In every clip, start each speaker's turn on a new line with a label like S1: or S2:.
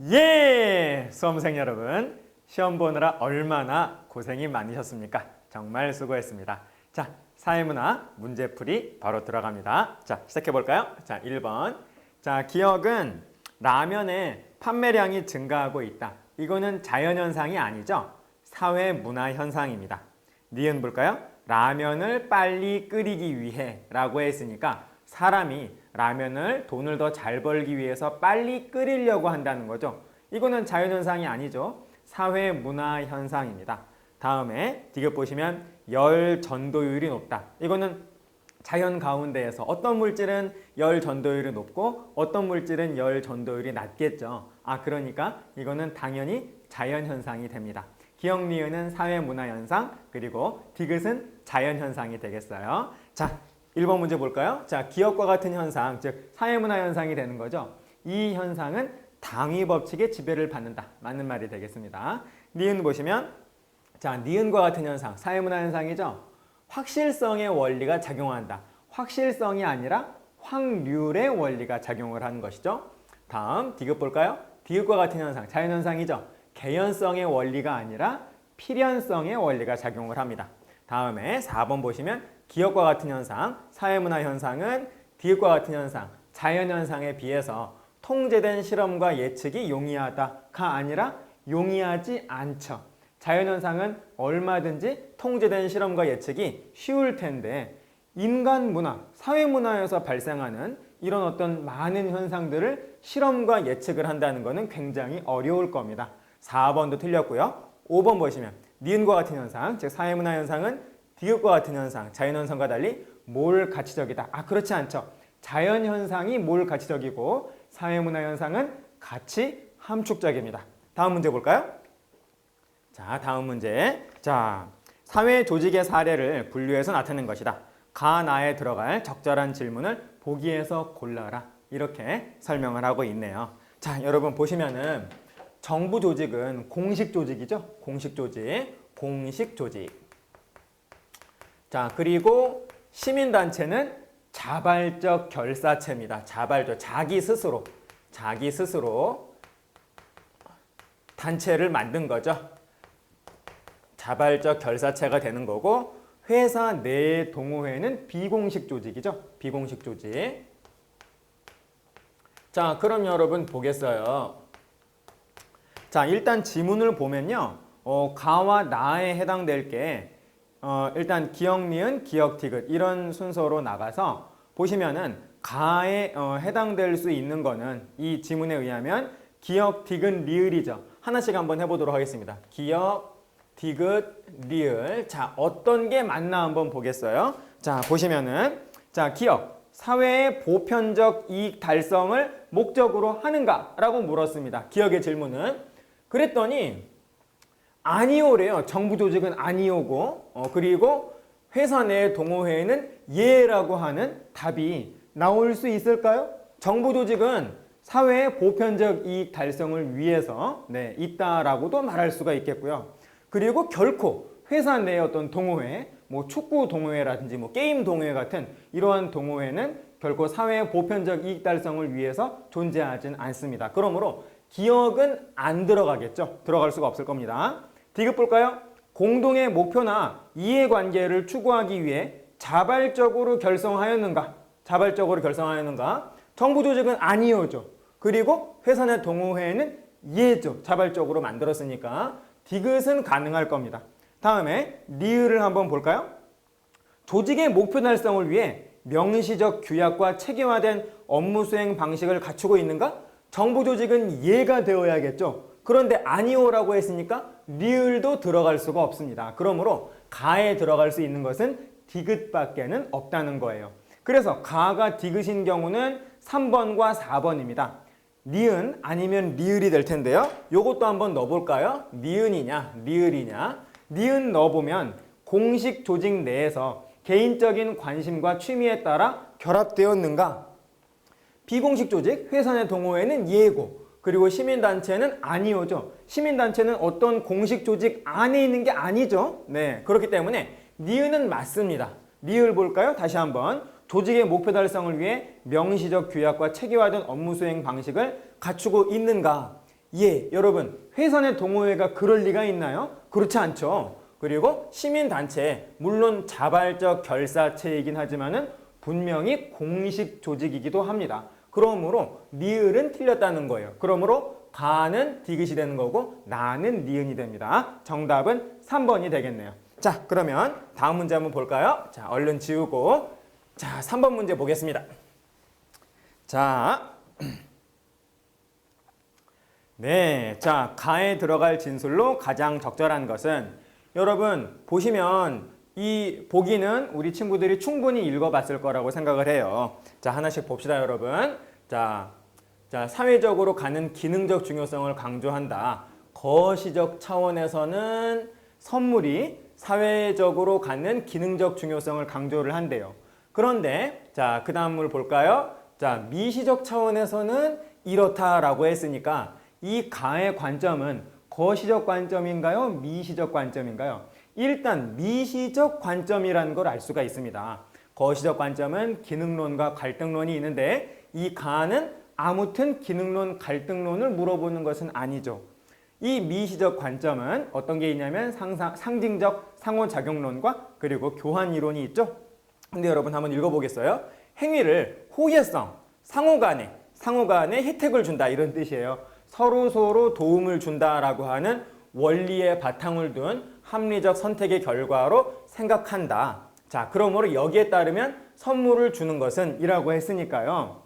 S1: 예! 수험생 여러분, 시험 보느라 얼마나 고생이 많으셨습니까? 정말 수고했습니다. 자, 사회문화 문제풀이 바로 들어갑니다. 자, 시작해 볼까요? 자, 1번. 자, 기억은 라면의 판매량이 증가하고 있다. 이거는 자연현상이 아니죠? 사회문화현상입니다. 니은 볼까요? 라면을 빨리 끓이기 위해 라고 했으니까 사람이 라면을 돈을 더 잘 벌기 위해서 빨리 끓이려고 한다는 거죠. 이거는 자연현상이 아니죠. 사회문화현상입니다. 다음에 디귿 보시면 열 전도율이 높다. 이거는 자연 가운데에서 어떤 물질은 열 전도율이 높고 어떤 물질은 열 전도율이 낮겠죠. 그러니까 이거는 당연히 자연현상이 됩니다. 기억 니은은 사회문화현상, 그리고 디귿은 자연현상이 되겠어요. 자, 1번 문제 볼까요? 자, 기억과 같은 현상, 즉 사회문화현상이 되는 거죠. 이 현상은 당위법칙의 지배를 받는다. 맞는 말이 되겠습니다. 니은 보시면 자, 니은과 같은 현상, 사회문화현상이죠. 확실성의 원리가 작용한다. 확실성이 아니라 확률의 원리가 작용을 하는 것이죠. 다음 디귿 볼까요? 디귿과 같은 현상, 자연현상이죠. 개연성의 원리가 아니라 필연성의 원리가 작용을 합니다. 다음에 4번 보시면 기억과 같은 현상, 사회문화 현상은 디귿과 같은 현상, 자연현상에 비해서 통제된 실험과 예측이 용이하다가 아니라 용이하지 않죠. 자연현상은 얼마든지 통제된 실험과 예측이 쉬울 텐데 인간 문화, 사회문화에서 발생하는 이런 어떤 많은 현상들을 실험과 예측을 한다는 것은 굉장히 어려울 겁니다. 4번도 틀렸고요. 5번 보시면 니은과 같은 현상, 즉 사회문화 현상은 디귿과 같은 현상, 자연현상과 달리 몰가치적이다. 그렇지 않죠. 자연현상이 몰가치적이고 사회문화 현상은 가치 함축적입니다. 다음 문제 볼까요? 자, 다음 문제. 자, 사회 조직의 사례를 분류해서 나타낸 것이다. 가나에 들어갈 적절한 질문을 보기에서 골라라. 이렇게 설명을 하고 있네요. 자, 여러분 보시면은 정부 조직은 공식 조직이죠. 공식 조직, 공식 조직. 자, 그리고 시민단체는 자발적 결사체입니다. 자발적, 자기 스스로 단체를 만든 거죠. 자발적 결사체가 되는 거고, 회사 내 동호회는 비공식 조직이죠. 비공식 조직. 자, 그럼 여러분 보겠어요. 자, 일단 지문을 보면요. 가와 나에 해당될 게 일단 기억, 니은, 기억, 디귿 이런 순서로 나가서 보시면은 가에 해당될 수 있는 거는 이 지문에 의하면 기억, 디귿, 리을이죠. 하나씩 한번 해보도록 하겠습니다. 기억, 디귿, 리을. 자, 어떤 게 맞나 한번 보겠어요. 자, 보시면은 자, 기억. 사회의 보편적 이익 달성을 목적으로 하는가? 라고 물었습니다. 기억의 질문은. 그랬더니 아니오래요. 정부 조직은 아니오고 그리고 회사 내 동호회에는 예라고 하는 답이 나올 수 있을까요? 정부 조직은 사회의 보편적 이익 달성을 위해서 있다라고도 말할 수가 있겠고요. 그리고 결코 회사 내 어떤 동호회, 뭐 축구 동호회라든지 뭐 게임 동호회 같은 이러한 동호회는 결코 사회의 보편적 이익 달성을 위해서 존재하진 않습니다. 그러므로 기억은 안 들어가겠죠. 들어갈 수가 없을 겁니다. 디귿 볼까요? 공동의 목표나 이해관계를 추구하기 위해 자발적으로 결성하였는가? 자발적으로 결성하였는가? 정부 조직은 아니오죠. 그리고 회사 내 동호회는 예죠. 자발적으로 만들었으니까 디귿은 가능할 겁니다. 다음에 리을을 한번 볼까요? 조직의 목표 달성을 위해 명시적 규약과 체계화된 업무 수행 방식을 갖추고 있는가? 정부 조직은 예가 되어야겠죠. 그런데 아니오라고 했으니까 리을도 들어갈 수가 없습니다. 그러므로 가에 들어갈 수 있는 것은 디귿밖에는 없다는 거예요. 그래서 가가 디귿인 경우는 3번과 4번입니다. 니은 아니면 리을이 될 텐데요. 요것도 한번 넣어볼까요? 니은이냐 리을이냐. 니은 넣어보면 공식 조직 내에서 개인적인 관심과 취미에 따라 결합되었는가? 비공식 조직, 회사 내 동호회는 예고, 그리고 시민단체는 아니오죠. 시민단체는 어떤 공식 조직 안에 있는 게 아니죠. 그렇기 때문에 니은은 맞습니다. 리을 볼까요? 다시 한번. 조직의 목표 달성을 위해 명시적 규약과 체계화된 업무 수행 방식을 갖추고 있는가? 예, 여러분, 회사내 동호회가 그럴 리가 있나요? 그렇지 않죠. 그리고 시민단체, 물론 자발적 결사체이긴 하지만은 분명히 공식 조직이기도 합니다. 그러므로 니을은 틀렸다는 거예요. 그러므로 가는 디귿이 되는 거고 나는 니은이 됩니다. 정답은 3번이 되겠네요. 자, 그러면 다음 문제 한번 볼까요? 자, 얼른 지우고 자, 3번 문제 보겠습니다. 자, 네, 자, 가에 들어갈 진술로 가장 적절한 것은 여러분 보시면 이 보기는 우리 친구들이 충분히 읽어봤을 거라고 생각을 해요. 자, 하나씩 봅시다, 여러분. 자, 사회적으로 가는 기능적 중요성을 강조한다. 거시적 차원에서는 선물이 사회적으로 갖는 기능적 중요성을 강조를 한대요. 그런데 자, 그 다음을 볼까요? 자, 미시적 차원에서는 이렇다라고 했으니까 이 가의 관점은 거시적 관점인가요? 미시적 관점인가요? 일단 미시적 관점이라는 걸 알 수가 있습니다. 거시적 관점은 기능론과 갈등론이 있는데 이 가는 아무튼 기능론, 갈등론을 물어보는 것은 아니죠. 이 미시적 관점은 어떤 게 있냐면 상징적 상호작용론과 그리고 교환이론이 있죠. 근데 여러분 한번 읽어보겠어요? 행위를 호혜성, 상호간에 혜택을 준다 이런 뜻이에요. 서로 도움을 준다라고 하는 원리의 바탕을 둔 합리적 선택의 결과로 생각한다. 자, 그러므로 여기에 따르면 선물을 주는 것은 이라고 했으니까요.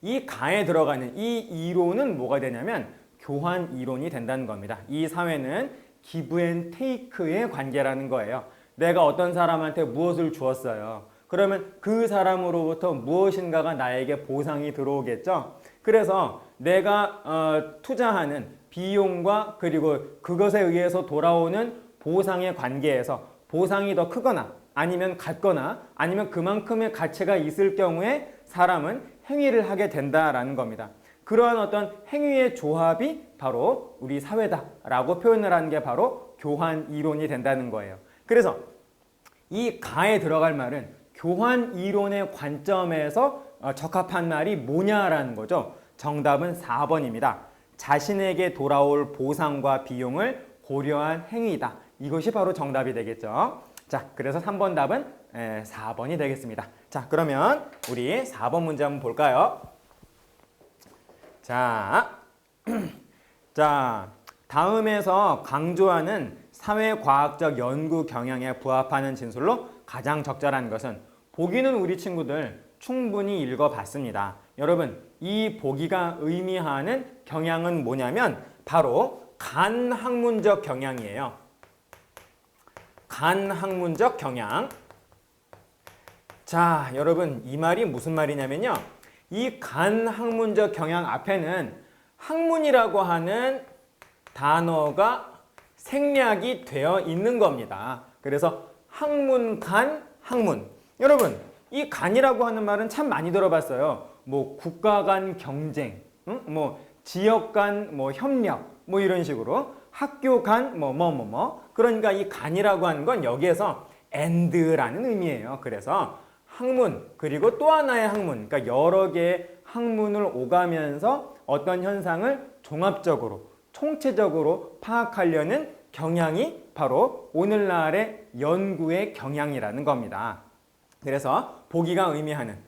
S1: 이 가에 들어가는 이 이론은 뭐가 되냐면 교환 이론이 된다는 겁니다. 이 사회는 기브 앤 테이크의 관계라는 거예요. 내가 어떤 사람한테 무엇을 주었어요. 그러면 그 사람으로부터 무엇인가가 나에게 보상이 들어오겠죠. 그래서 내가 투자하는 비용과 그리고 그것에 의해서 돌아오는 보상의 관계에서 보상이 더 크거나 아니면 같거나 아니면 그만큼의 가치가 있을 경우에 사람은 행위를 하게 된다라는 겁니다. 그러한 어떤 행위의 조합이 바로 우리 사회다라고 표현을 하는 게 바로 교환 이론이 된다는 거예요. 그래서 이 가에 들어갈 말은 교환 이론의 관점에서 적합한 말이 뭐냐라는 거죠. 정답은 4번입니다. 자신에게 돌아올 보상과 비용을 고려한 행위다. 이것이 바로 정답이 되겠죠. 자, 그래서 3번 답은 4번이 되겠습니다. 자, 그러면 우리 4번 문제 한번 볼까요? 자, 다음에서 강조하는 사회과학적 연구 경향에 부합하는 진술로 가장 적절한 것은 보기는 우리 친구들 충분히 읽어봤습니다. 여러분, 이 보기가 의미하는 경향은 뭐냐면 바로 간학문적 경향이에요. 간학문적 경향. 자, 여러분 이 말이 무슨 말이냐면요. 이 간학문적 경향 앞에는 학문이라고 하는 단어가 생략이 되어 있는 겁니다. 그래서 학문, 간, 학문. 여러분, 이 간이라고 하는 말은 참 많이 들어봤어요. 뭐 국가 간 경쟁, 뭐 지역 간 뭐 협력, 뭐 이런 식으로 학교 간 그러니까 이 간이라고 하는 건 여기에서 and라는 의미예요. 그래서 학문 그리고 또 하나의 학문, 그러니까 여러 개의 학문을 오가면서 어떤 현상을 종합적으로 총체적으로 파악하려는 경향이 바로 오늘날의 연구의 경향이라는 겁니다. 그래서 보기가 의미하는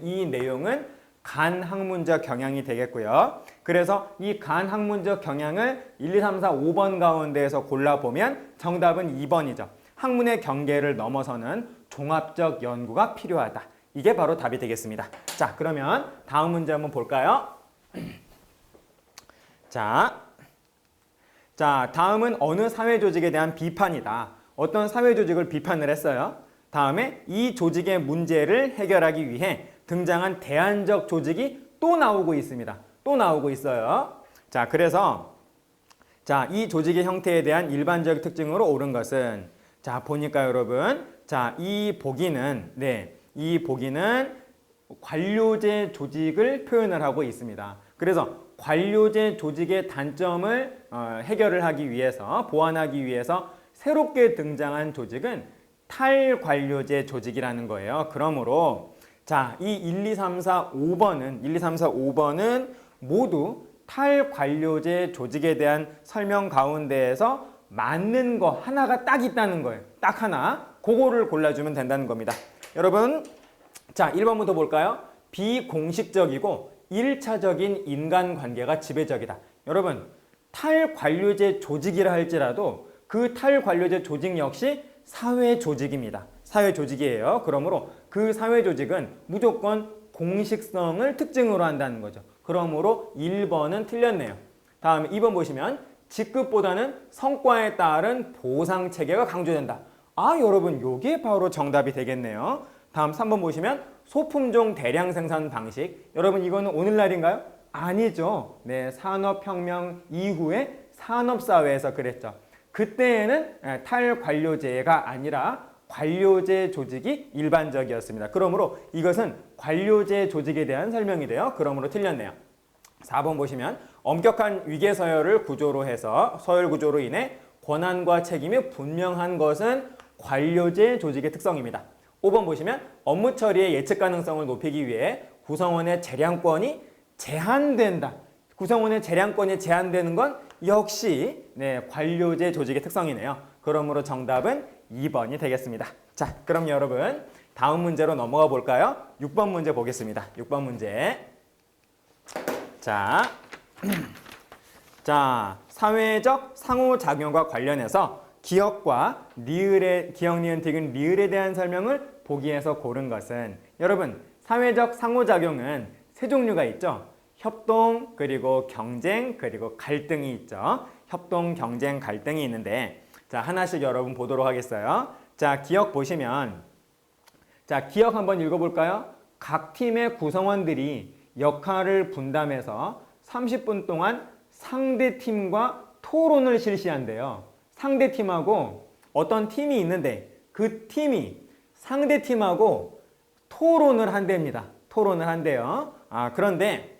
S1: 이 내용은 간학문적 경향이 되겠고요. 그래서 이 간학문적 경향을 1, 2, 3, 4, 5번 가운데에서 골라보면 정답은 2번이죠. 학문의 경계를 넘어서는 종합적 연구가 필요하다. 이게 바로 답이 되겠습니다. 자, 그러면 다음 문제 한번 볼까요? 자, 다음은 어느 사회 조직에 대한 비판이다. 어떤 사회 조직을 비판을 했어요. 다음에 이 조직의 문제를 해결하기 위해 등장한 대안적 조직이 또 나오고 있습니다. 또 나오고 있어요. 자, 그래서 이 조직의 형태에 대한 일반적 특징으로 옳은 것은 자, 보니까 여러분, 이 보기는 관료제 조직을 표현을 하고 있습니다. 그래서 관료제 조직의 단점을 해결을 하기 위해서, 보완하기 위해서 새롭게 등장한 조직은 탈관료제 조직이라는 거예요. 그러므로 이 1, 2, 3, 4, 5번은 모두 탈관료제 조직에 대한 설명 가운데에서 맞는 거 하나가 딱 있다는 거예요. 딱 하나. 그거를 골라주면 된다는 겁니다. 여러분, 자, 1번부터 볼까요? 비공식적이고 1차적인 인간관계가 지배적이다. 여러분, 탈관료제 조직이라 할지라도 그 탈관료제 조직 역시 사회조직입니다. 사회조직이에요. 그러므로 그 사회조직은 무조건 공식성을 특징으로 한다는 거죠. 그러므로 1번은 틀렸네요. 다음 2번 보시면 직급보다는 성과에 따른 보상체계가 강조된다. 아, 여러분, 요게 바로 정답이 되겠네요. 다음 3번 보시면 소품종 대량 생산 방식. 여러분, 이거는 오늘날인가요? 아니죠. 네, 산업혁명 이후에 산업사회에서 그랬죠. 그때에는 탈관료제가 아니라 관료제 조직이 일반적이었습니다. 그러므로 이것은 관료제 조직에 대한 설명이 돼요. 그러므로 틀렸네요. 4번 보시면 엄격한 위계서열을 구조로 해서 서열 구조로 인해 권한과 책임이 분명한 것은 관료제 조직의 특성입니다. 5번 보시면 업무 처리의 예측 가능성을 높이기 위해 구성원의 재량권이 제한된다. 구성원의 재량권이 제한되는 건 역시 관료제 조직의 특성이네요. 그러므로 정답은 2번이 되겠습니다. 자, 그럼 여러분 다음 문제로 넘어가 볼까요? 6번 문제 보겠습니다. 6번 문제. 자, 사회적 상호작용과 관련해서 기억과 니을의 기억, 니은, 디귿, 리을에 대한 설명을 보기에서 고른 것은 여러분 사회적 상호작용은 세 종류가 있죠. 협동, 그리고 경쟁, 그리고 갈등이 있죠. 협동, 경쟁, 갈등이 있는데 자, 하나씩 여러분 보도록 하겠어요. 자, 기억 보시면 자, 기억 한번 읽어볼까요? 각 팀의 구성원들이 역할을 분담해서 30분 동안 상대 팀과 토론을 실시한대요. 상대 팀하고 어떤 팀이 있는데 그 팀이 상대 팀하고 토론을 한답니다. 토론을 한대요. 그런데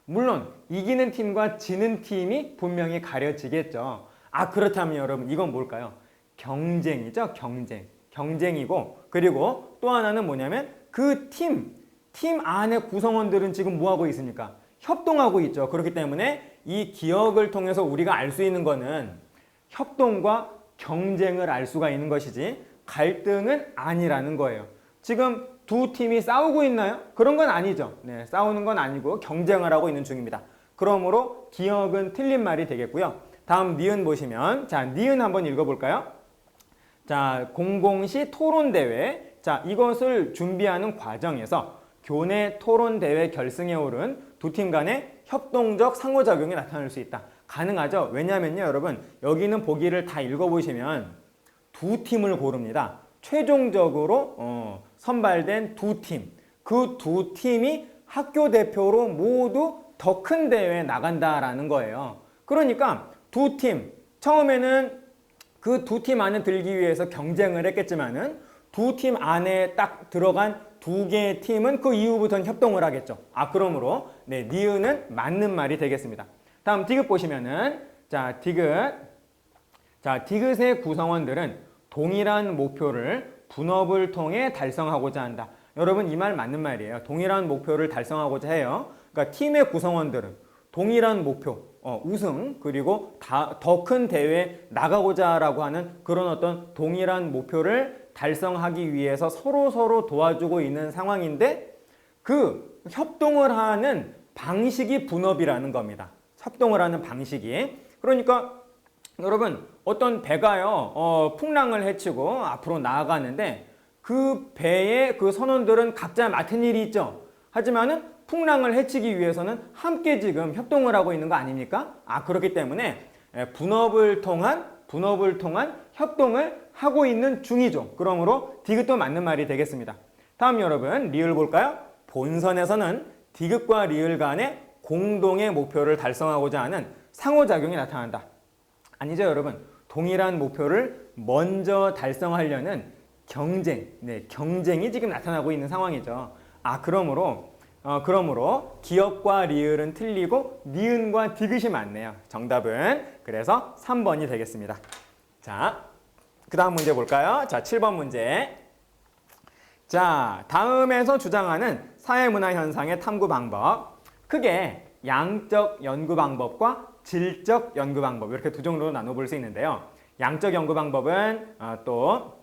S1: 물론 이기는 팀과 지는 팀이 분명히 가려지겠죠. 그렇다면 여러분 이건 뭘까요? 경쟁이죠. 경쟁. 경쟁이고 그리고 또 하나는 뭐냐면 그 팀 안에 구성원들은 지금 뭐하고 있습니까? 협동하고 있죠. 그렇기 때문에 이 기억을 통해서 우리가 알 수 있는 거는 협동과 경쟁을 알 수가 있는 것이지 갈등은 아니라는 거예요. 지금 두 팀이 싸우고 있나요? 그런 건 아니죠. 네, 싸우는 건 아니고 경쟁을 하고 있는 중입니다. 그러므로 기억은 틀린 말이 되겠고요. 다음 니은 보시면 자, 니은 한번 읽어볼까요? 자, 공공시 토론대회. 자, 이것을 준비하는 과정에서 교내 토론대회 결승에 오른 두 팀 간의 협동적 상호작용이 나타날 수 있다. 가능하죠? 왜냐면요, 여러분, 여기는 보기를 다 읽어보시면 두 팀을 고릅니다. 최종적으로 선발된 두 팀. 그 두 팀이 학교 대표로 모두 더 큰 대회에 나간다라는 거예요. 그러니까 두 팀, 처음에는 그 두 팀 안에 들기 위해서 경쟁을 했겠지만은 두 팀 안에 딱 들어간 두 개의 팀은 그 이후부터는 협동을 하겠죠. 그러므로 니은은 맞는 말이 되겠습니다. 다음 디귿 보시면은 자, 디귿의 구성원들은 동일한 목표를 분업을 통해 달성하고자 한다. 여러분 이 말 맞는 말이에요. 동일한 목표를 달성하고자 해요. 그러니까 팀의 구성원들은 동일한 목표, 우승 그리고 더 큰 대회에 나가고자라고 하는 그런 어떤 동일한 목표를 달성하기 위해서 서로 도와주고 있는 상황인데 그 협동을 하는 방식이 분업이라는 겁니다. 협동을 하는 방식이. 그러니까 여러분 어떤 배가요 풍랑을 헤치고 앞으로 나아가는데 그 배의 그 선원들은 각자 맡은 일이 있죠. 하지만은 풍랑을 헤치기 위해서는 함께 지금 협동을 하고 있는 거 아닙니까? 그렇기 때문에 분업을 통한 협동을 하고 있는 중이죠. 그러므로 디귿도 맞는 말이 되겠습니다. 다음 여러분 리을 볼까요? 본선에서는 디귿과 리을 간의 공동의 목표를 달성하고자 하는 상호작용이 나타난다. 아니죠, 여러분. 동일한 목표를 먼저 달성하려는 경쟁이 지금 나타나고 있는 상황이죠. 그러므로 기억과 리을은 틀리고 니은과 디귿이 맞네요. 정답은 그래서 3번이 되겠습니다. 자, 그 다음 문제 볼까요? 자, 7번 문제. 자, 다음에서 주장하는 사회문화 현상의 탐구 방법. 크게 양적 연구 방법과 질적 연구 방법 이렇게 두 종류로 나눠볼 수 있는데요. 양적 연구 방법은 또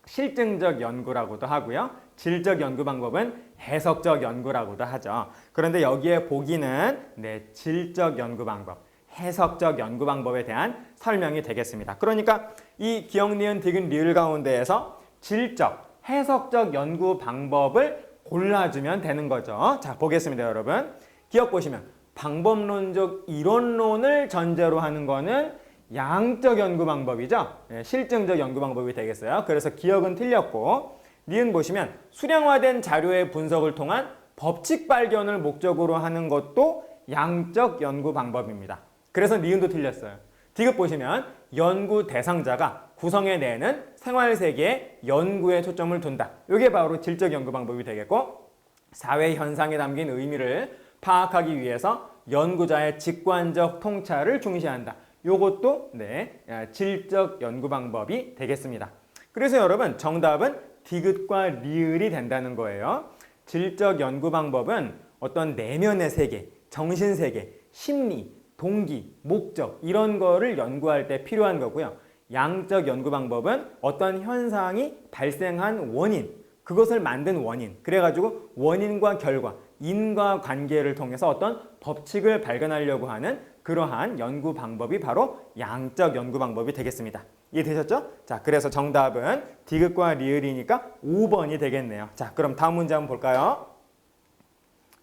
S1: 실증적 연구라고도 하고요. 질적 연구 방법은 해석적 연구라고도 하죠. 그런데 여기에 보기는 질적 연구 방법, 해석적 연구 방법에 대한 설명이 되겠습니다. 그러니까 이 기역, 니은, 디귿, 리을 가운데에서 질적, 해석적 연구 방법을 골라주면 되는 거죠. 자, 보겠습니다, 여러분. 기억 보시면 방법론적 이론론을 전제로 하는 거는 양적 연구 방법이죠. 실증적 연구 방법이 되겠어요. 그래서 기억은 틀렸고, 니은 보시면 수량화된 자료의 분석을 통한 법칙 발견을 목적으로 하는 것도 양적 연구 방법입니다. 그래서 니은도 틀렸어요. 디귿 보시면 연구 대상자가 구성해내는 생활세계의 연구에 초점을 둔다. 이게 바로 질적 연구 방법이 되겠고, 사회 현상에 담긴 의미를 파악하기 위해서 연구자의 직관적 통찰을 중시한다. 이것도 질적 연구 방법이 되겠습니다. 그래서 여러분 정답은 디귿과 리을이 된다는 거예요. 질적 연구 방법은 어떤 내면의 세계, 정신세계, 심리, 동기, 목적 이런 거를 연구할 때 필요한 거고요. 양적 연구 방법은 어떤 현상이 발생한 원인, 그것을 만든 원인, 그래가지고 원인과 결과, 인과 관계를 통해서 어떤 법칙을 발견하려고 하는 그러한 연구 방법이 바로 양적 연구 방법이 되겠습니다. 이해되셨죠? 자, 그래서 정답은 디귿과 리을이니까 5번이 되겠네요. 자, 그럼 다음 문제 한번 볼까요?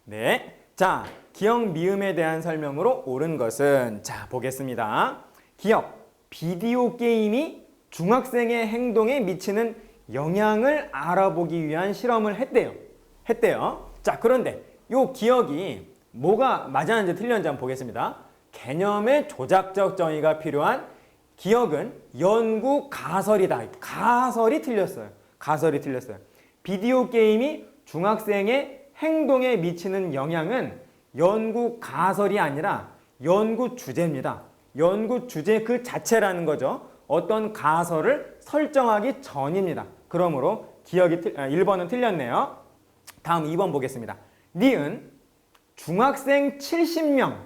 S1: 네. 자, 기억, 미음에 대한 설명으로 옳은 것은, 자, 보겠습니다. 기억, 비디오 게임이 중학생의 행동에 미치는 영향을 알아보기 위한 실험을 했대요. 자, 그런데 이 기억이 뭐가 맞았는지 틀렸는지 한번 보겠습니다. 개념의 조작적 정의가 필요한 기억은 연구 가설이다. 가설이 틀렸어요. 비디오 게임이 중학생의 행동에 미치는 영향은 연구 가설이 아니라 연구 주제입니다. 연구 주제 그 자체라는 거죠. 어떤 가설을 설정하기 전입니다. 그러므로 기억이 1번은 틀렸네요. 다음 2번 보겠습니다. 니은 중학생 70명.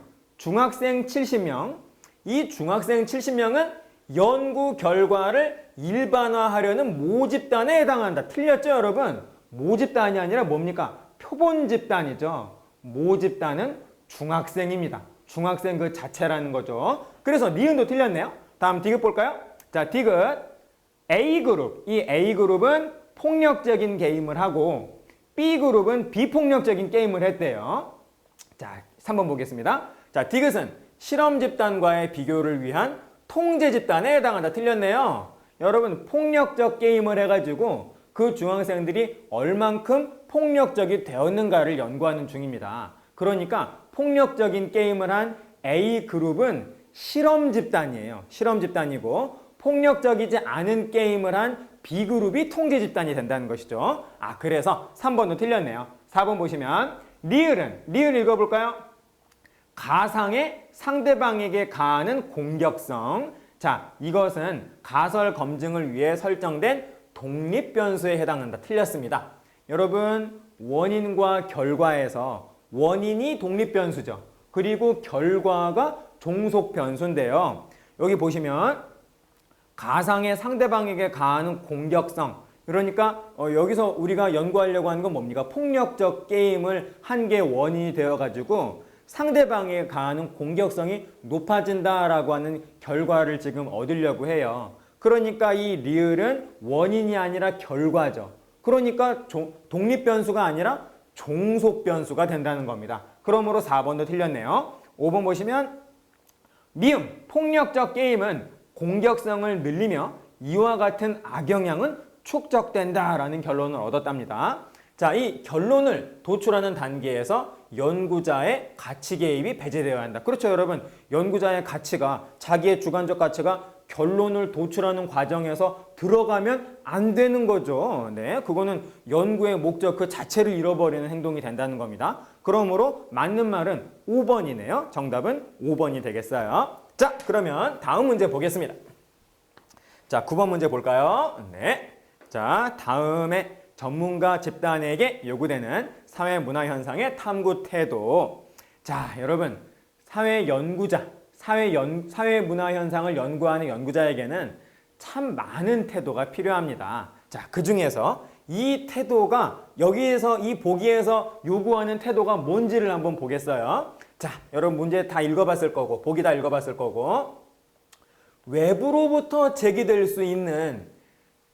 S1: 이 중학생 70명은 연구 결과를 일반화하려는 모집단에 해당한다. 틀렸죠, 여러분? 모집단이 아니라 뭡니까? 표본 집단이죠. 모집단은 중학생입니다. 중학생 그 자체라는 거죠. 그래서 니은도 틀렸네요. 다음 디귿 볼까요? 자, 디귿 A그룹. 이 A그룹은 폭력적인 게임을 하고 B그룹은 비폭력적인 게임을 했대요. 자, 3번 보겠습니다. 자, 디귿은 실험 집단과의 비교를 위한 통제 집단에 해당한다. 틀렸네요. 여러분, 폭력적 게임을 해가지고 그 중학생들이 얼만큼 폭력적이 되었는가를 연구하는 중입니다. 그러니까 폭력적인 게임을 한 A그룹은 실험 집단이에요. 실험 집단이고 폭력적이지 않은 게임을 한 B그룹이 통제 집단이 된다는 것이죠. 아, 그래서 3번도 틀렸네요. 4번 보시면 리을 읽어볼까요? 가상의 상대방에게 가하는 공격성. 자, 이것은 가설 검증을 위해 설정된 독립변수에 해당한다. 틀렸습니다. 여러분, 원인과 결과에서 원인이 독립변수죠. 그리고 결과가 종속변수인데요. 여기 보시면 가상의 상대방에게 가하는 공격성. 그러니까 여기서 우리가 연구하려고 하는 건 뭡니까? 폭력적 게임을 한 게 원인이 되어가지고 상대방에게 가하는 공격성이 높아진다라고 하는 결과를 지금 얻으려고 해요. 그러니까 이 리을은 원인이 아니라 결과죠. 그러니까 독립변수가 아니라 종속변수가 된다는 겁니다. 그러므로 4번도 틀렸네요. 5번 보시면 미음, 폭력적 게임은 공격성을 늘리며 이와 같은 악영향은 축적된다라는 결론을 얻었답니다. 자, 이 결론을 도출하는 단계에서 연구자의 가치 개입이 배제되어야 한다. 그렇죠, 여러분. 연구자의 가치가, 자기의 주관적 가치가 결론을 도출하는 과정에서 들어가면 안 되는 거죠. 네, 그거는 연구의 목적 그 자체를 잃어버리는 행동이 된다는 겁니다. 그러므로 맞는 말은 5번이네요. 정답은 5번이 되겠어요. 자, 그러면 다음 문제 보겠습니다. 자, 9번 문제 볼까요? 네. 자, 다음에 전문가 집단에게 요구되는 사회 문화 현상의 탐구 태도. 자, 여러분, 사회 연구자, 사회 문화 현상을 연구하는 연구자에게는 참 많은 태도가 필요합니다. 자, 그 중에서 이 태도가 여기에서 이 보기에서 요구하는 태도가 뭔지를 한번 보겠어요. 자, 여러분 문제 다 읽어봤을 거고 보기 다 읽어봤을 거고 외부로부터 제기될 수 있는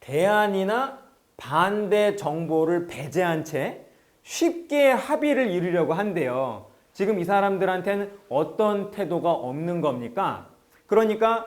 S1: 대안이나 반대 정보를 배제한 채 쉽게 합의를 이루려고 한대요. 지금 이 사람들한테는 어떤 태도가 없는 겁니까? 그러니까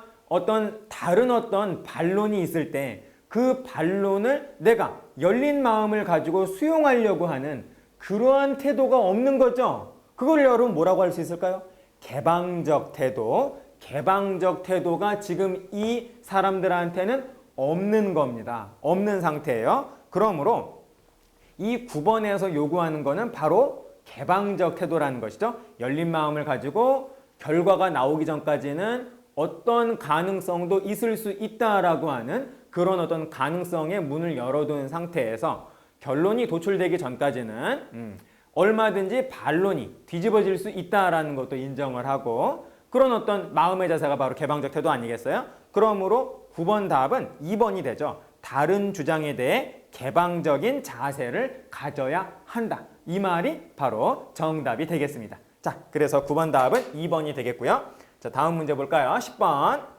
S1: 다른 어떤 반론이 있을 때 그 반론을 내가 열린 마음을 가지고 수용하려고 하는 그러한 태도가 없는 거죠. 그걸 여러분 뭐라고 할 수 있을까요? 개방적 태도. 개방적 태도가 지금 이 사람들한테는 없는 겁니다. 없는 상태예요. 그러므로 이 9번에서 요구하는 거는 바로 개방적 태도라는 것이죠. 열린 마음을 가지고 결과가 나오기 전까지는 어떤 가능성도 있을 수 있다라고 하는 그런 어떤 가능성의 문을 열어둔 상태에서 결론이 도출되기 전까지는 얼마든지 반론이 뒤집어질 수 있다라는 것도 인정을 하고 그런 어떤 마음의 자세가 바로 개방적 태도 아니겠어요? 그러므로 9번 답은 2번이 되죠. 다른 주장에 대해 개방적인 자세를 가져야 한다. 이 말이 바로 정답이 되겠습니다. 자, 그래서 9번 답은 2번이 되겠고요. 자, 다음 문제 볼까요? 10번.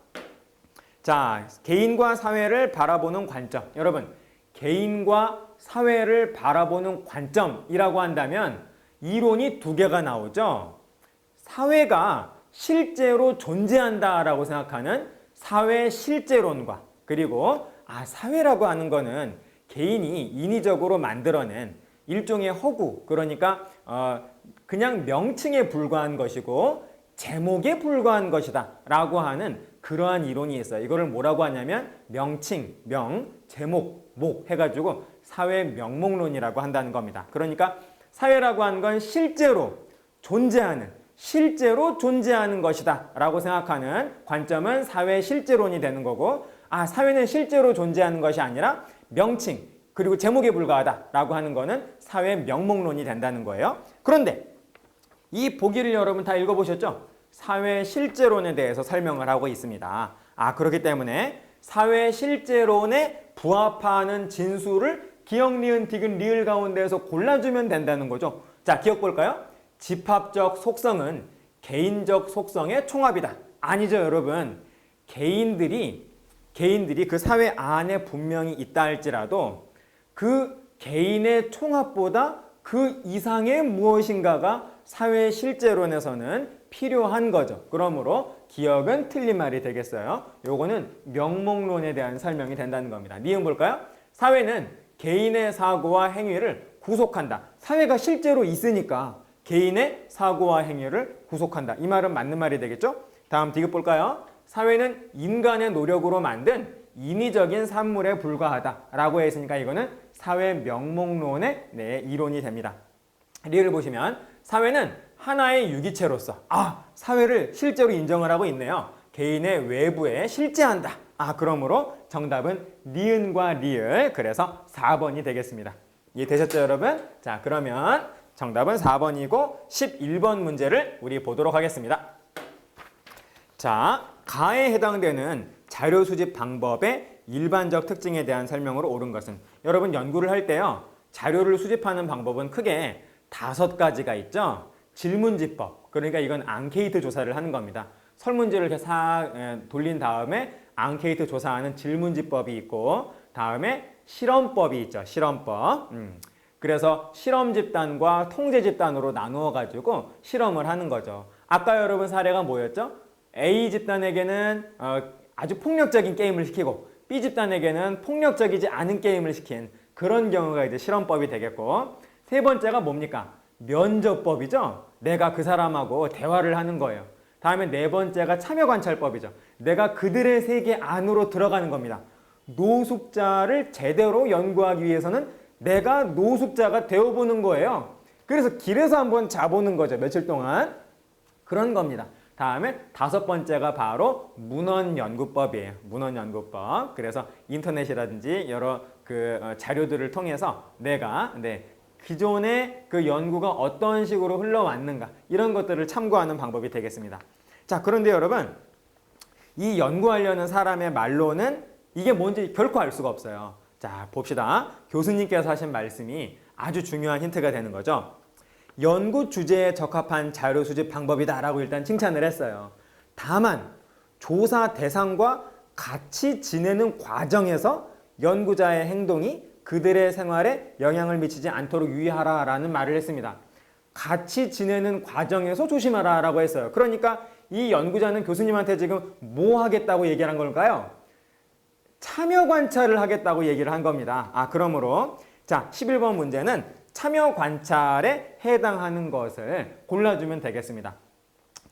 S1: 자, 개인과 사회를 바라보는 관점. 여러분, 개인과 사회를 바라보는 관점이라고 한다면 이론이 두 개가 나오죠. 사회가 실제로 존재한다라고 생각하는 사회 실제론과 그리고 사회라고 하는 거는 개인이 인위적으로 만들어낸 일종의 허구, 그러니까 그냥 명칭에 불과한 것이고 제목에 불과한 것이다 라고 하는 그러한 이론이 있어요. 이거를 뭐라고 하냐면 명칭, 제목, 목 해가지고 사회 명목론이라고 한다는 겁니다. 그러니까 사회라고 하는 건 실제로 존재하는 것이다 라고 생각하는 관점은 사회 실제론이 되는 거고 사회는 실제로 존재하는 것이 아니라 명칭 그리고 제목에 불과하다 라고 하는 거는 사회 명목론이 된다는 거예요. 그런데 이 보기를 여러분 다 읽어보셨죠? 사회 실제론에 대해서 설명을 하고 있습니다. 그렇기 때문에 사회 실제론에 부합하는 진술을 기역, 니은, 디귿, 리을 가운데에서 골라주면 된다는 거죠. 자, 기억 볼까요? 집합적 속성은 개인적 속성의 총합이다. 아니죠, 여러분. 개인들이 그 사회 안에 분명히 있다 할지라도 그 개인의 총합보다 그 이상의 무엇인가가 사회 실제론에서는 필요한 거죠. 그러므로 기억은 틀린 말이 되겠어요. 요거는 명목론에 대한 설명이 된다는 겁니다. 니은 볼까요? 사회는 개인의 사고와 행위를 구속한다. 사회가 실제로 있으니까 개인의 사고와 행위를 구속한다. 이 말은 맞는 말이 되겠죠? 다음 디귿 볼까요? 사회는 인간의 노력으로 만든 인위적인 산물에 불과하다라고 했으니까 이거는 사회 명목론의 이론이 됩니다. 리를 보시면 사회는 하나의 유기체로서 사회를 실제로 인정을 하고 있네요. 개인의 외부에 실제한다. 그러므로 정답은 니은과 리을, 그래서 4번이 되겠습니다. 이해되셨죠, 여러분? 자, 그러면 정답은 4번이고 11번 문제를 우리 보도록 하겠습니다. 자, 가에 해당되는 자료 수집 방법의 일반적 특징에 대한 설명으로 옳은 것은, 여러분 연구를 할 때요, 자료를 수집하는 방법은 크게 5가지가 있죠. 질문지법, 그러니까 이건 앙케이트 조사를 하는 겁니다. 설문지를 이렇게 싹 돌린 다음에 앙케이트 조사하는 질문지법이 있고, 다음에 실험법이 있죠. 실험법. 그래서 실험 집단과 통제 집단으로 나누어 가지고 실험을 하는 거죠. 아까 여러분 사례가 뭐였죠? A 집단에게는 아주 폭력적인 게임을 시키고 B 집단에게는 폭력적이지 않은 게임을 시킨 그런 경우가 이제 실험법이 되겠고, 세 번째가 뭡니까? 면접법이죠. 내가 그 사람하고 대화를 하는 거예요. 다음에 네 번째가 참여관찰법이죠. 내가 그들의 세계 안으로 들어가는 겁니다. 노숙자를 제대로 연구하기 위해서는 내가 노숙자가 되어보는 거예요. 그래서 길에서 한번 자보는 거죠. 며칠 동안. 그런 겁니다. 다음에 5번째가 바로 문헌연구법이에요. 문헌연구법. 그래서 인터넷이라든지 여러 자료들을 통해서 내가 기존의 그 연구가 어떤 식으로 흘러왔는가 이런 것들을 참고하는 방법이 되겠습니다. 자, 그런데 여러분 이 연구하려는 사람의 말로는 이게 뭔지 결코 알 수가 없어요. 자, 봅시다. 교수님께서 하신 말씀이 아주 중요한 힌트가 되는 거죠. 연구 주제에 적합한 자료 수집 방법이다라고 일단 칭찬을 했어요. 다만 조사 대상과 같이 지내는 과정에서 연구자의 행동이 그들의 생활에 영향을 미치지 않도록 유의하라라는 말을 했습니다. 같이 지내는 과정에서 조심하라라고 했어요. 그러니까 이 연구자는 교수님한테 지금 뭐 하겠다고 얘기를 한 걸까요? 참여 관찰을 하겠다고 얘기를 한 겁니다. 그러므로 자, 11번 문제는 참여 관찰에 해당하는 것을 골라주면 되겠습니다.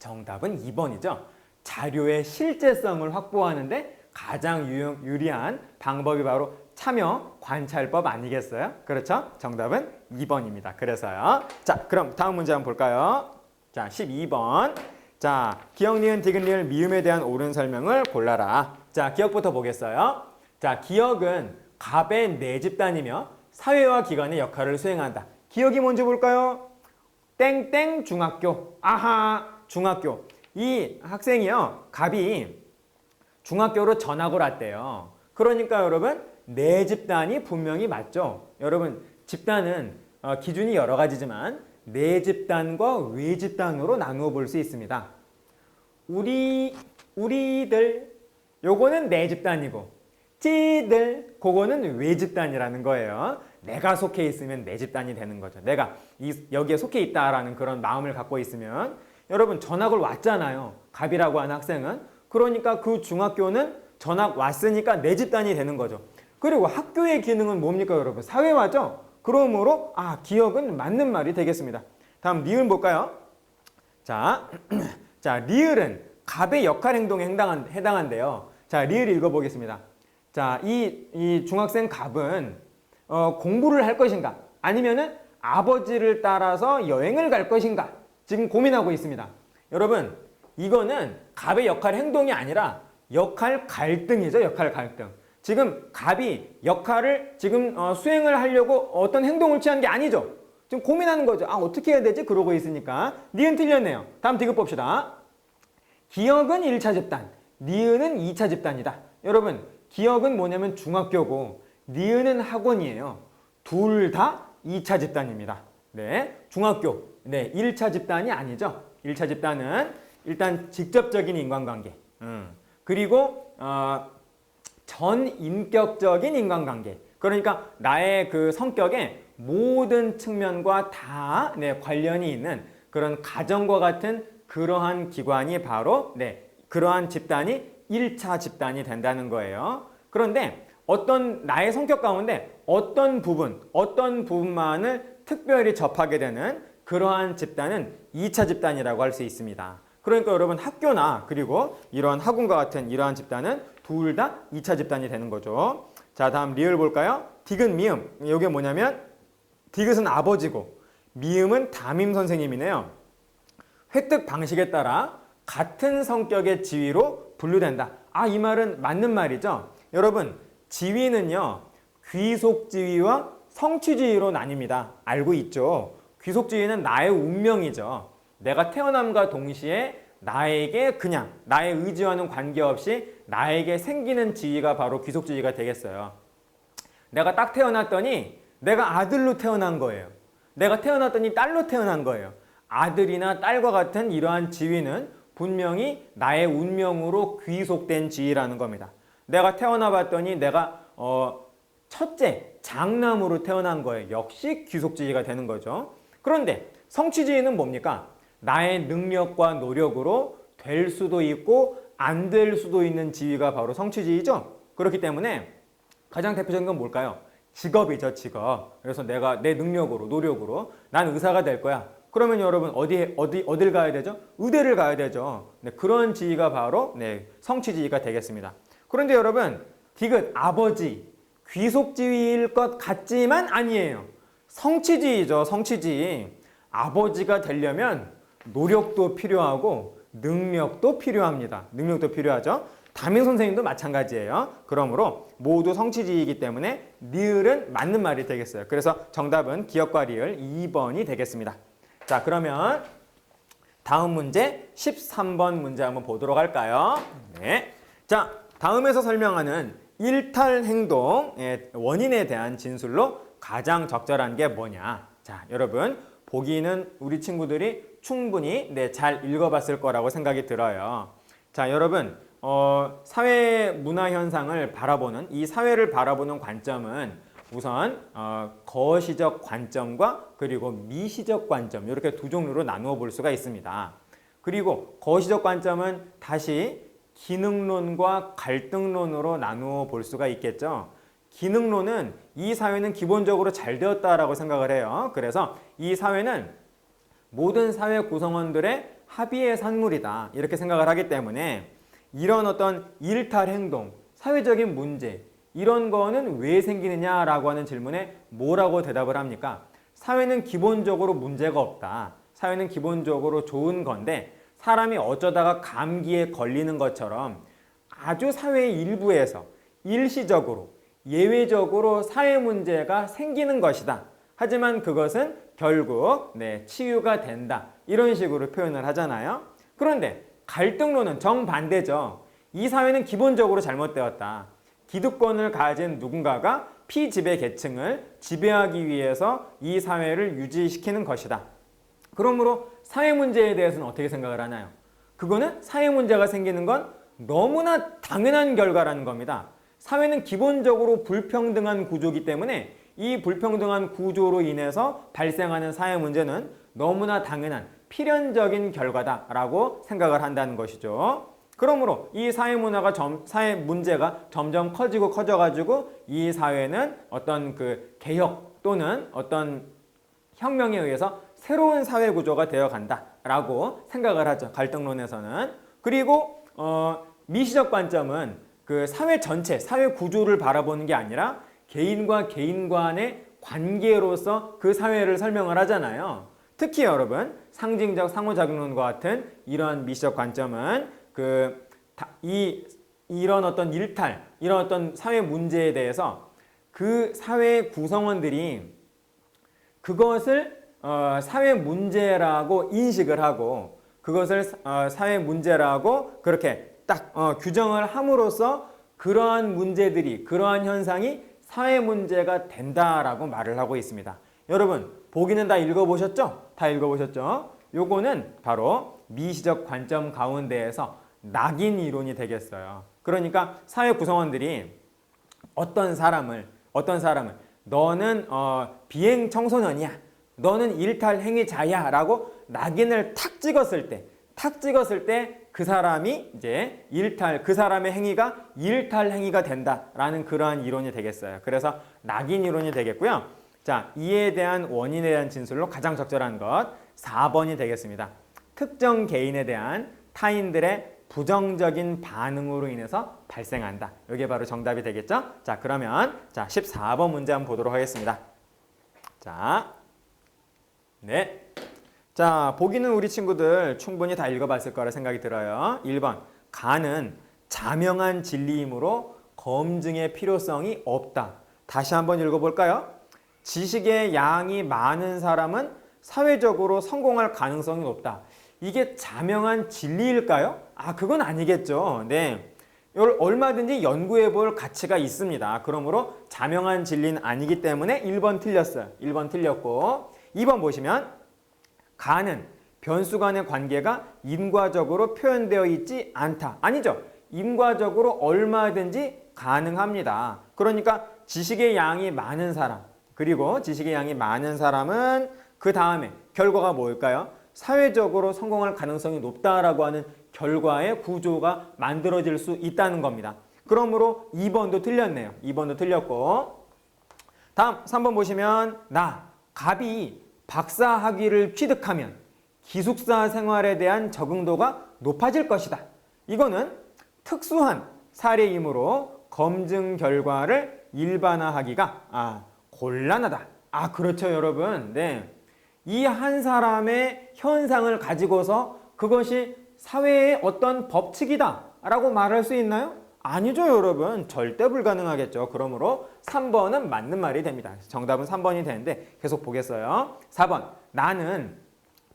S1: 정답은 2번이죠. 자료의 실제성을 확보하는데 가장 유리한 방법이 바로 참여 관찰법 아니겠어요? 그렇죠? 정답은 2번입니다. 그래서요. 자, 그럼 다음 문제 한번 볼까요? 자, 12번. 자, 기역, 니은, 디귿, 리을, 미음에 대한 옳은 설명을 골라라. 자, 기역부터 보겠어요. 자, 기역은 갑의 네 집단이며 사회와 기관의 역할을 수행한다. 기역이 뭔지 볼까요? 땡땡 중학교. 아하, 중학교. 이 학생이요, 갑이 중학교로 전학을 왔대요. 그러니까 여러분, 네 집단이 분명히 맞죠? 여러분, 집단은 기준이 여러 가지지만 네 집단과 외 집단으로 나누어 볼 수 있습니다. 우리들, 요거는 네 집단이고, 찌들, 그거는 외 집단이라는 거예요. 내가 속해 있으면 내 집단이 되는 거죠. 내가 여기에 속해 있다라는 그런 마음을 갖고 있으면 여러분 전학을 왔잖아요. 갑이라고 하는 학생은. 그러니까 그 중학교는 전학 왔으니까 내 집단이 되는 거죠. 그리고 학교의 기능은 뭡니까 여러분? 사회화죠. 그러므로 기역은 맞는 말이 되겠습니다. 다음 리을 볼까요? 자, 자 리을은 갑의 역할 행동에 해당한대요. 자, 리을 읽어보겠습니다. 자, 이 중학생 갑은 공부를 할 것인가? 아니면은 아버지를 따라서 여행을 갈 것인가? 지금 고민하고 있습니다. 여러분, 이거는 갑의 역할 행동이 아니라 역할 갈등이죠. 역할 갈등. 지금 갑이 역할을 지금 수행을 하려고 어떤 행동을 취한 게 아니죠. 지금 고민하는 거죠. 어떻게 해야 되지? 그러고 있으니까. 니은 틀렸네요. 다음 디귿 봅시다. 기역은 1차 집단, 니은은 2차 집단이다. 여러분, 기역은 뭐냐면 중학교고 니은은 학원이에요. 둘 다 2차 집단입니다. 네, 중학교. 네, 1차 집단이 아니죠. 1차 집단은 일단 직접적인 인간관계. 그리고 전인격적인 인간관계. 그러니까 나의 그 성격의 모든 측면과 다 관련이 있는 그런 가정과 같은 그러한 기관이 바로 그러한 집단이 1차 집단이 된다는 거예요. 그런데 나의 성격 가운데 어떤 부분만을 특별히 접하게 되는 그러한 집단은 2차 집단이라고 할 수 있습니다. 그러니까 여러분 학교나 그리고 이러한 학원과 같은 이러한 집단은 둘 다 2차 집단이 되는 거죠. 자, 다음 리을 볼까요? 디귿, 미음. 이게 뭐냐면 디귿은 아버지고 미음은 담임 선생님이네요. 획득 방식에 따라 같은 성격의 지위로 분류된다. 이 말은 맞는 말이죠. 여러분, 지위는요, 귀속지위와 성취지위로 나뉩니다. 알고 있죠? 귀속지위는 나의 운명이죠. 내가 태어남과 동시에 나에게 그냥 나의 의지와는 관계없이 나에게 생기는 지위가 바로 귀속지위가 되겠어요. 내가 딱 태어났더니 내가 아들로 태어난 거예요. 내가 태어났더니 딸로 태어난 거예요. 아들이나 딸과 같은 이러한 지위는 분명히 나의 운명으로 귀속된 지위라는 겁니다. 내가 태어나 봤더니 내가 첫째 장남으로 태어난 거예요. 역시 귀속지위가 되는 거죠. 그런데 성취지위는 뭡니까? 나의 능력과 노력으로 될 수도 있고 안 될 수도 있는 지위가 바로 성취지위죠. 그렇기 때문에 가장 대표적인 건 뭘까요? 직업이죠, 직업. 그래서 내가 내 능력으로, 노력으로 난 의사가 될 거야. 그러면 여러분 어딜 가야 되죠? 의대를 가야 되죠. 그런 지위가 바로 성취지위가 되겠습니다. 그런데 여러분, 디귿 아버지 귀속지위일 것 같지만 아니에요. 성취지위죠, 성취지위. 아버지가 되려면 노력도 필요하고 능력도 필요합니다. 능력도 필요하죠. 담임 선생님도 마찬가지예요. 그러므로 모두 성취지이기 때문에 니을은 맞는 말이 되겠어요. 그래서 정답은 기역과 리을 2번이 되겠습니다. 자, 그러면 다음 문제 13번 문제 한번 보도록 할까요? 네. 자, 다음에서 설명하는 일탈 행동의 원인에 대한 진술로 가장 적절한 게 뭐냐? 자, 여러분 보기는 우리 친구들이 충분히 잘 읽어봤을 거라고 생각이 들어요. 자, 여러분 사회 문화 현상을 바라보는 이 사회를 바라보는 관점은 우선 거시적 관점과 그리고 미시적 관점 이렇게 두 종류로 나누어 볼 수가 있습니다. 그리고 거시적 관점은 다시 기능론과 갈등론으로 나누어 볼 수가 있겠죠. 기능론은 이 사회는 기본적으로 잘 되었다라고 생각을 해요. 그래서 이 사회는 모든 사회 구성원들의 합의의 산물이다 이렇게 생각을 하기 때문에 이런 어떤 일탈 행동, 사회적인 문제 이런 거는 왜 생기느냐라고 하는 질문에 뭐라고 대답을 합니까? 사회는 기본적으로 문제가 없다. 사회는 기본적으로 좋은 건데 사람이 어쩌다가 감기에 걸리는 것처럼 아주 사회의 일부에서 일시적으로 예외적으로 사회 문제가 생기는 것이다. 하지만 그것은 결국 치유가 된다. 이런 식으로 표현을 하잖아요. 그런데 갈등론은 정반대죠. 이 사회는 기본적으로 잘못되었다. 기득권을 가진 누군가가 피지배 계층을 지배하기 위해서 이 사회를 유지시키는 것이다. 그러므로 사회 문제에 대해서는 어떻게 생각을 하나요? 그거는 사회 문제가 생기는 건 너무나 당연한 결과라는 겁니다. 사회는 기본적으로 불평등한 구조이기 때문에 이 불평등한 구조로 인해서 발생하는 사회 문제는 너무나 당연한 필연적인 결과다라고 생각을 한다는 것이죠. 그러므로 이 사회 문제가 점점 커져가지고 이 사회는 어떤 그 개혁 또는 어떤 혁명에 의해서 새로운 사회 구조가 되어 간다라고 생각을 하죠. 갈등론에서는. 그리고 미시적 관점은 그 사회 전체, 사회 구조를 바라보는 게 아니라 개인과 개인 간의 관계로서 그 사회를 설명을 하잖아요. 특히 여러분 상징적 상호작용론과 같은 이런 미시적 관점은 이런 어떤 일탈, 이런 어떤 사회 문제에 대해서 그 사회 구성원들이 그것을 사회 문제라고 인식을 하고 그것을 사회 문제라고 그렇게 딱 규정을 함으로써 그러한 문제들이, 그러한 현상이 사회 문제가 된다라고 말을 하고 있습니다. 여러분 보기는 다 읽어보셨죠? 다 읽어보셨죠? 요거는 바로 미시적 관점 가운데에서 낙인 이론이 되겠어요. 그러니까 사회 구성원들이 어떤 사람을 너는 비행 청소년이야, 너는 일탈 행위자야 라고 낙인을 탁 찍었을 때 그 사람이 이제 그 사람의 행위가 일탈 행위가 된다라는 그러한 이론이 되겠어요. 그래서 낙인 이론이 되겠고요. 자, 이에 대한 원인에 대한 진술로 가장 적절한 것 4번이 되겠습니다. 특정 개인에 대한 타인들의 부정적인 반응으로 인해서 발생한다. 이게 바로 정답이 되겠죠? 자, 그러면 14번 문제 한번 보도록 하겠습니다. 자, 네. 자, 보기는 우리 친구들 충분히 다 읽어봤을 거라 생각이 들어요. 1번, 가는 자명한 진리이므로 검증의 필요성이 없다. 다시 한번 읽어볼까요? 지식의 양이 많은 사람은 사회적으로 성공할 가능성이 높다. 이게 자명한 진리일까요? 그건 아니겠죠. 네. 이걸 얼마든지 연구해 볼 가치가 있습니다. 그러므로 자명한 진리는 아니기 때문에 1번 틀렸어요. 1번 틀렸고 2번 보시면 가는 변수 간의 관계가 인과적으로 표현되어 있지 않다. 아니죠. 인과적으로 얼마든지 가능합니다. 그러니까 지식의 양이 많은 사람, 그리고 지식의 양이 많은 사람은 그 다음에 결과가 뭘까요? 사회적으로 성공할 가능성이 높다라고 하는 결과의 구조가 만들어질 수 있다는 겁니다. 그러므로 2번도 틀렸네요. 2번도 틀렸고 다음 3번 보시면 갑이 박사 학위를 취득하면 기숙사 생활에 대한 적응도가 높아질 것이다. 이거는 특수한 사례이므로 검증 결과를 일반화하기가 곤란하다. 그렇죠, 여러분. 네. 이 한 사람의 현상을 가지고서 그것이 사회의 어떤 법칙이다 라고 말할 수 있나요? 아니죠, 여러분. 절대 불가능하겠죠. 그러므로 3번은 맞는 말이 됩니다. 정답은 3번이 되는데 계속 보겠어요. 4번. 나는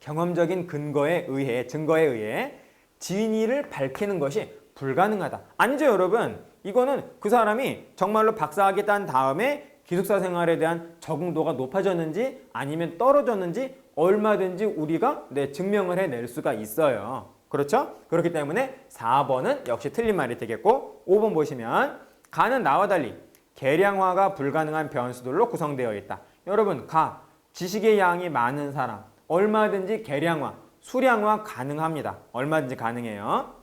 S1: 경험적인 근거에 의해, 증거에 의해 진위를 밝히는 것이 불가능하다. 아니죠, 여러분. 이거는 그 사람이 정말로 박사학위 딴 다음에 기숙사 생활에 대한 적응도가 높아졌는지 아니면 떨어졌는지 얼마든지 우리가 증명을 해낼 수가 있어요. 그렇죠? 그렇기 때문에 4번은 역시 틀린 말이 되겠고 5번 보시면 가는 나와 달리 계량화가 불가능한 변수들로 구성되어 있다. 여러분, 지식의 양이 많은 사람 얼마든지 계량화, 수량화 가능합니다. 얼마든지 가능해요.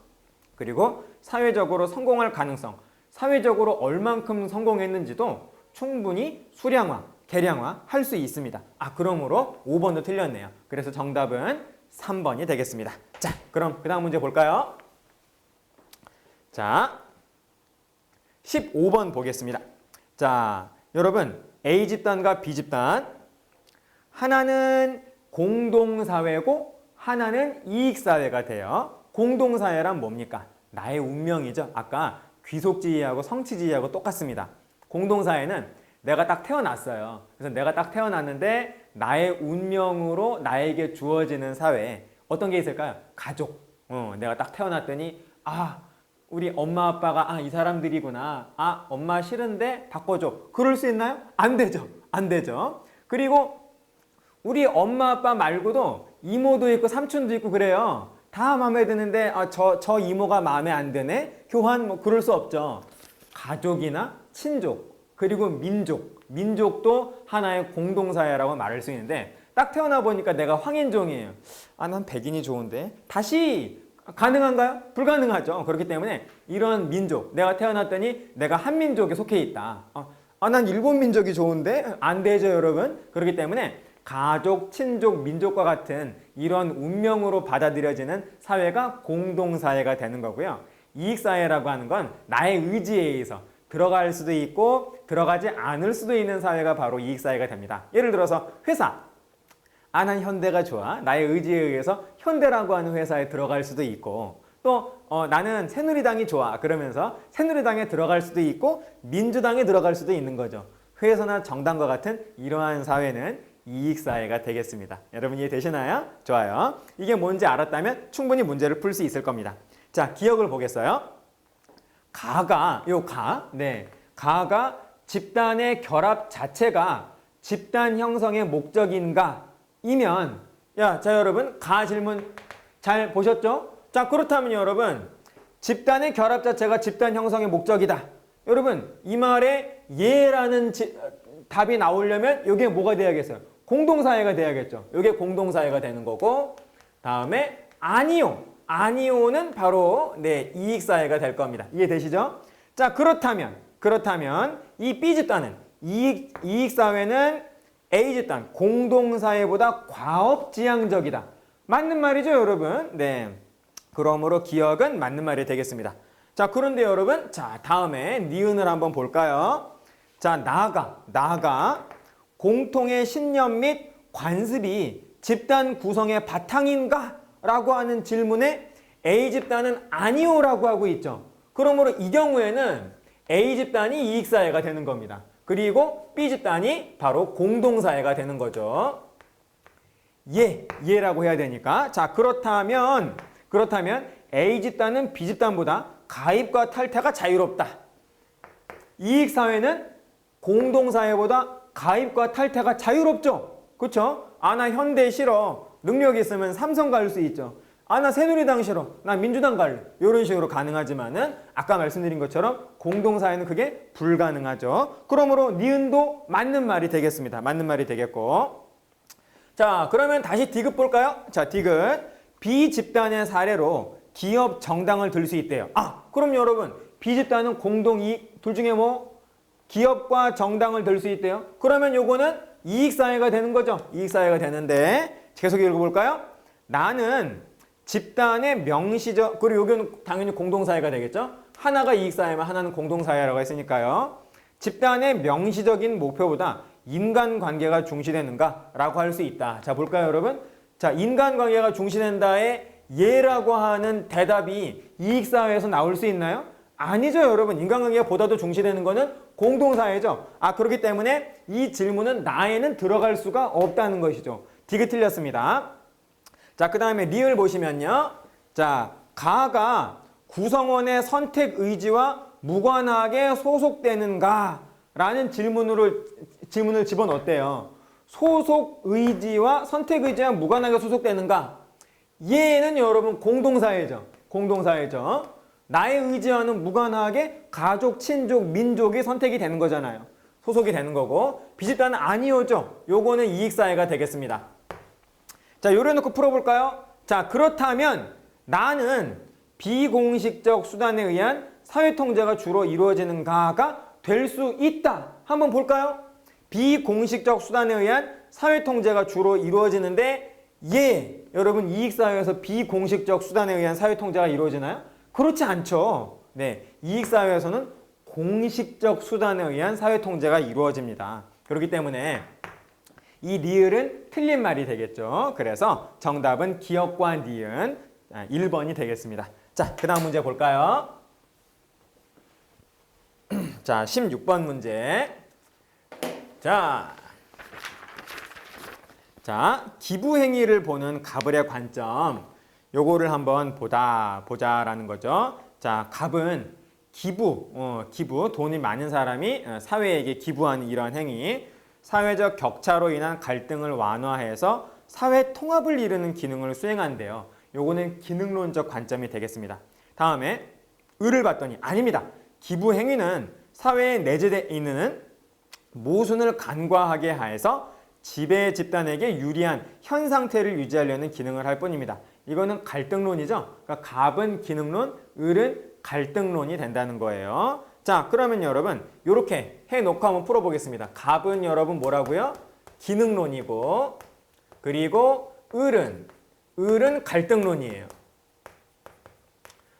S1: 그리고 사회적으로 성공할 가능성, 사회적으로 얼만큼 성공했는지도 충분히 수량화, 계량화 할 수 있습니다. 그러므로 5번도 틀렸네요. 그래서 정답은 3번이 되겠습니다. 자, 그럼 그 다음 문제 볼까요? 자, 15번 보겠습니다. 자, 여러분, A집단과 B집단 하나는 공동사회고 하나는 이익사회가 돼요. 공동사회란 뭡니까? 나의 운명이죠. 아까 귀속지위하고 성취지위하고 똑같습니다. 공동사회는 내가 딱 태어났어요. 그래서 내가 딱 태어났는데 나의 운명으로 나에게 주어지는 사회 어떤 게 있을까요? 가족. 내가 딱 태어났더니 우리 엄마 아빠가 이 사람들이구나. 엄마 싫은데 바꿔줘. 그럴 수 있나요? 안 되죠. 안 되죠. 그리고 우리 엄마 아빠 말고도 이모도 있고 삼촌도 있고 그래요. 다 마음에 드는데 저 이모가 마음에 안 드네. 교환 그럴 수 없죠. 가족이나 친족 그리고 민족도 하나의 공동사회라고 말할 수 있는데 딱 태어나 보니까 내가 황인종이에요. 난 백인이 좋은데 다시 가능한가요? 불가능하죠. 그렇기 때문에 이런 민족, 내가 태어났더니 내가 한민족에 속해 있다. 난 일본 민족이 좋은데 안 되죠, 여러분. 그렇기 때문에 가족, 친족, 민족과 같은 이런 운명으로 받아들여지는 사회가 공동사회가 되는 거고요. 이익사회라고 하는 건 나의 의지에 의해서 들어갈 수도 있고 들어가지 않을 수도 있는 사회가 바로 이익사회가 됩니다. 예를 들어서 회사. 난 현대가 좋아. 나의 의지에 의해서 현대라고 하는 회사에 들어갈 수도 있고 또 나는 새누리당이 좋아. 그러면서 새누리당에 들어갈 수도 있고 민주당에 들어갈 수도 있는 거죠. 회사나 정당과 같은 이러한 사회는 이익사회가 되겠습니다. 여러분 이해되시나요? 좋아요. 이게 뭔지 알았다면 충분히 문제를 풀 수 있을 겁니다. 자, 기억을 보겠어요. 가가 집단의 결합 자체가 집단 형성의 목적인가? 이면 자 여러분 가 질문 잘 보셨죠? 자, 그렇다면 여러분 집단의 결합 자체가 집단 형성의 목적이다. 여러분 이 말에 예라는 답이 나오려면 이게 뭐가 돼야겠어요? 공동사회가 돼야겠죠. 이게 공동사회가 되는 거고 다음에 아니오는 바로 이익사회가 될 겁니다. 이해되시죠? 자, 그렇다면 이 B집단은 이익사회는 A집단 공동사회보다 과업지향적이다. 맞는 말이죠, 여러분? 네. 그러므로 기억은 맞는 말이 되겠습니다. 자, 그런데 여러분, 자, 다음에 니은을 한번 볼까요? 자, 나아가 공통의 신념 및 관습이 집단 구성의 바탕인가? 라고 하는 질문에 A집단은 아니오라고 하고 있죠. 그러므로 이 경우에는 A집단이 이익사회가 되는 겁니다. 그리고 B집단이 바로 공동사회가 되는 거죠. 예라고 해야 되니까. 자, 그렇다면 A집단은 B집단보다 가입과 탈퇴가 자유롭다. 이익사회는 공동사회보다 가입과 탈퇴가 자유롭죠. 그렇죠? 나 현대 싫어. 능력 있으면 삼성 갈 수 있죠. 나 새누리당 싫어. 나 민주당 갈래. 이런 식으로 가능하지만은 아까 말씀드린 것처럼 공동사회는 그게 불가능하죠. 그러므로 니은도 맞는 말이 되겠습니다. 맞는 말이 되겠고. 자, 그러면 다시 디귿 볼까요? 자, 디귿. B집단의 사례로 기업 정당을 들 수 있대요. 그럼 여러분 B집단은 공동이익 둘 중에 기업과 정당을 들 수 있대요. 그러면 요거는 이익사회가 되는 거죠. 이익사회가 되는데 계속 읽어볼까요? 나는 집단의 명시적, 그리고 여기는 당연히 공동사회가 되겠죠. 하나가 이익사회면 하나는 공동사회라고 했으니까요. 집단의 명시적인 목표보다 인간관계가 중시되는가? 라고 할 수 있다. 자, 볼까요, 여러분? 자, 인간관계가 중시된다에 예라고 하는 대답이 이익사회에서 나올 수 있나요? 아니죠, 여러분. 인간관계가 보다 더 중시되는 거는 공동사회죠. 그렇기 때문에 이 질문은 나에는 들어갈 수가 없다는 것이죠. 디귿 틀렸습니다. 자, 그 다음에 리을 보시면요. 자, 가가 구성원의 선택 의지와 무관하게 소속되는가? 라는 질문을 집어넣었대요. 소속 의지와 선택 의지와 무관하게 소속되는가? 얘는 여러분 공동사회죠. 공동사회죠. 나의 의지와는 무관하게 가족, 친족, 민족이 선택이 되는 거잖아요. 소속이 되는 거고. 비집단은 아니오죠. 요거는 이익사회가 되겠습니다. 자, 요래 놓고 풀어볼까요? 자, 그렇다면 나는 비공식적 수단에 의한 사회통제가 주로 이루어지는가가 될 수 있다. 한번 볼까요? 비공식적 수단에 의한 사회통제가 주로 이루어지는데 여러분 이익사회에서 비공식적 수단에 의한 사회통제가 이루어지나요? 그렇지 않죠. 네, 이익사회에서는 공식적 수단에 의한 사회통제가 이루어집니다. 그렇기 때문에 이 리을은 틀린 말이 되겠죠. 그래서 정답은 기역과 니은 1번이 되겠습니다. 자, 그 다음 문제 볼까요? 자, 16번 문제. 자, 기부 행위를 보는 갑을의 관점. 요거를 한번 보자라는 거죠. 자, 갑은 기부, 돈이 많은 사람이 사회에게 기부하는 이러한 행위, 사회적 격차로 인한 갈등을 완화해서 사회 통합을 이루는 기능을 수행한대요. 요거는 기능론적 관점이 되겠습니다. 다음에 을을 봤더니 아닙니다. 기부 행위는 사회에 내재되어 있는 모순을 간과하게 하여서 지배 집단에게 유리한 현 상태를 유지하려는 기능을 할 뿐입니다. 이거는 갈등론이죠. 그러니까 갑은 기능론, 을은 갈등론이 된다는 거예요. 자, 그러면 여러분 이렇게 해놓고 한번 풀어보겠습니다. 갑은 여러분 뭐라고요? 기능론이고, 그리고 을은 갈등론이에요.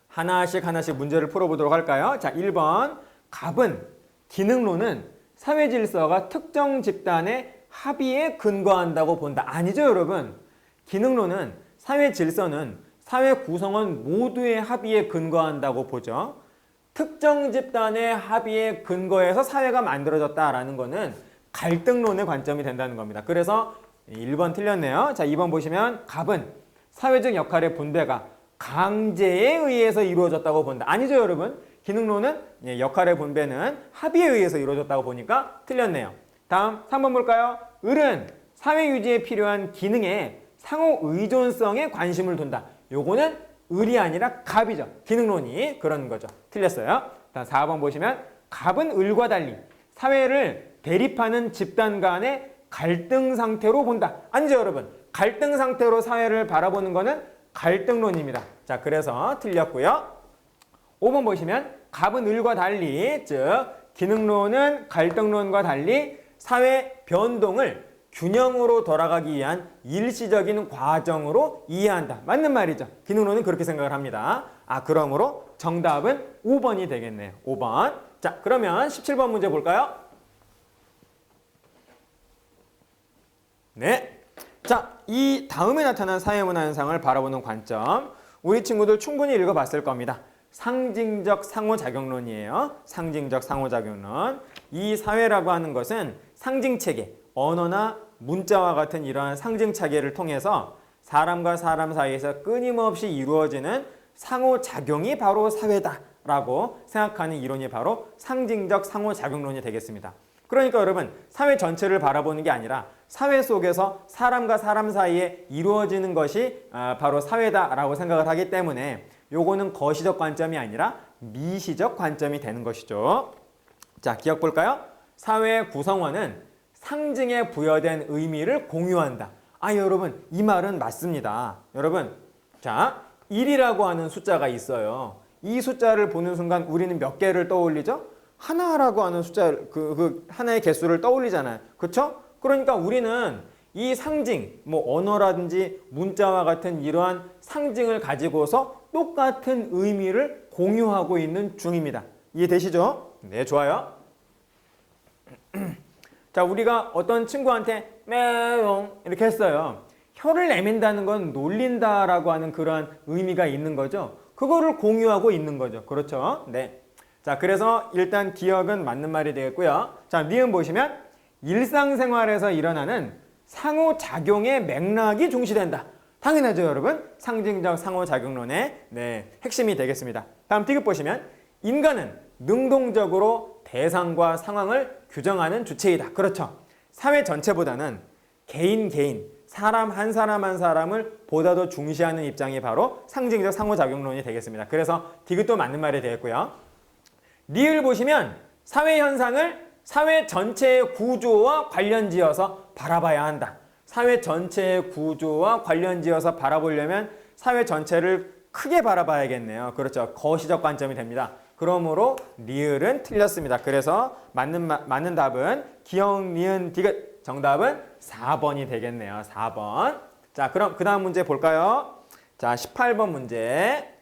S1: 하나씩 문제를 풀어보도록 할까요? 자, 1번 갑은 기능론은 사회 질서가 특정 집단의 합의에 근거한다고 본다. 아니죠, 여러분. 기능론은 사회 질서는 사회 구성원 모두의 합의에 근거한다고 보죠. 특정 집단의 합의에 근거해서 사회가 만들어졌다라는 거는 갈등론의 관점이 된다는 겁니다. 그래서 1번 틀렸네요. 자, 2번 보시면 갑은 사회적 역할의 분배가 강제에 의해서 이루어졌다고 본다. 아니죠, 여러분. 기능론은 역할의 분배는 합의에 의해서 이루어졌다고 보니까 틀렸네요. 다음 3번 볼까요? 을은 사회 유지에 필요한 기능에 상호 의존성에 관심을 둔다. 요거는 을이 아니라 갑이죠. 기능론이 그런 거죠. 틀렸어요. 다음 4번 보시면 갑은 을과 달리 사회를 대립하는 집단 간의 갈등 상태로 본다. 아니죠, 여러분. 갈등 상태로 사회를 바라보는 거는 갈등론입니다. 자, 그래서 틀렸고요. 5번 보시면 갑은 을과 달리, 즉 기능론은 갈등론과 달리 사회 변동을 균형으로 돌아가기 위한 일시적인 과정으로 이해한다. 맞는 말이죠. 기능론은 그렇게 생각을 합니다. 그러므로 정답은 5번이 되겠네요. 5번. 자, 그러면 17번 문제 볼까요? 네. 자, 이 다음에 나타난 사회문화 현상을 바라보는 관점. 우리 친구들 충분히 읽어봤을 겁니다. 상징적 상호작용론이에요. 상징적 상호작용론. 이 사회라고 하는 것은 상징체계, 언어나 문자와 같은 이러한 상징체계를 통해서 사람과 사람 사이에서 끊임없이 이루어지는 상호작용이 바로 사회다라고 생각하는 이론이 바로 상징적 상호작용론이 되겠습니다. 그러니까 여러분, 사회 전체를 바라보는 게 아니라 사회 속에서 사람과 사람 사이에 이루어지는 것이 바로 사회다라고 생각을 하기 때문에 요거는 거시적 관점이 아니라 미시적 관점이 되는 것이죠. 자, 기억 볼까요? 사회의 구성원은 상징에 부여된 의미를 공유한다. 여러분, 이 말은 맞습니다. 여러분, 자, 1이라고 하는 숫자가 있어요. 이 숫자를 보는 순간 우리는 몇 개를 떠올리죠? 하나라고 하는 숫자, 하나의 개수를 떠올리잖아요. 그렇죠? 그러니까 우리는 이 상징, 언어라든지 문자와 같은 이러한 상징을 가지고서 똑같은 의미를 공유하고 있는 중입니다. 이해되시죠? 네, 좋아요. 자, 우리가 어떤 친구한테 메롱 이렇게 했어요. 혀를 내민다는 건 놀린다라고 하는 그런 의미가 있는 거죠. 그거를 공유하고 있는 거죠. 그렇죠? 네. 자, 그래서 일단 기억은 맞는 말이 되겠고요. 자, 니은 보시면 일상생활에서 일어나는 상호작용의 맥락이 중시된다. 당연하죠, 여러분. 상징적 상호작용론의 핵심이 되겠습니다. 다음 디귿 보시면 인간은 능동적으로 대상과 상황을 규정하는 주체이다. 그렇죠. 사회 전체보다는 개인, 사람 한 사람 한 사람을 보다 더 중시하는 입장이 바로 상징적 상호작용론이 되겠습니다. 그래서 디귿도 맞는 말이 되겠고요. 리을 보시면 사회 현상을 사회 전체의 구조와 관련지어서 바라봐야 한다. 사회 전체의 구조와 관련지어서 바라보려면 사회 전체를 크게 바라봐야겠네요. 그렇죠. 거시적 관점이 됩니다. 그러므로 리을은 틀렸습니다. 그래서 맞는 답은 기억, 니은, 디귿. 정답은 4번이 되겠네요. 4번. 자, 그럼 그 다음 문제 볼까요? 자, 18번 문제.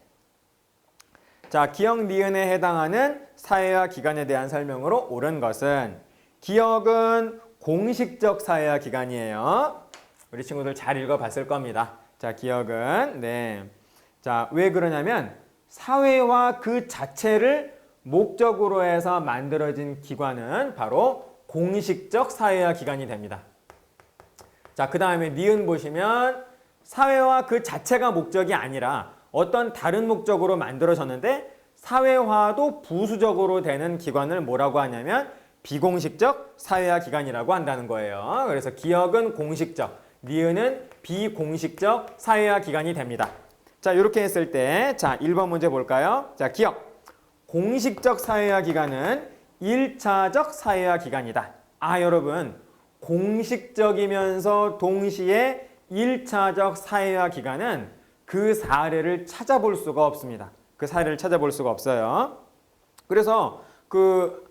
S1: 자, 기억, 니은에 해당하는 사회와 기관에 대한 설명으로 옳은 것은 기억은 공식적 사회와 기관이에요. 우리 친구들 잘 읽어봤을 겁니다. 자, 기억은 자, 왜 그러냐면 사회와 그 자체를 목적으로 해서 만들어진 기관은 바로 공식적 사회와 기관이 됩니다. 자, 그 다음에 니은 보시면 사회와 그 자체가 목적이 아니라 어떤 다른 목적으로 만들어졌는데 사회화도 부수적으로 되는 기관을 뭐라고 하냐면 비공식적 사회화 기관이라고 한다는 거예요. 그래서 기억은 공식적, 니은은 비공식적 사회화 기관이 됩니다. 자, 이렇게 했을 때 자, 1번 문제 볼까요? 자, 기억. 공식적 사회화 기관은 1차적 사회화 기관이다. 아, 여러분. 공식적이면서 동시에 1차적 사회화 기관은 그 사례를 찾아볼 수가 없습니다. 그 사례를 찾아볼 수가 없어요. 그래서 그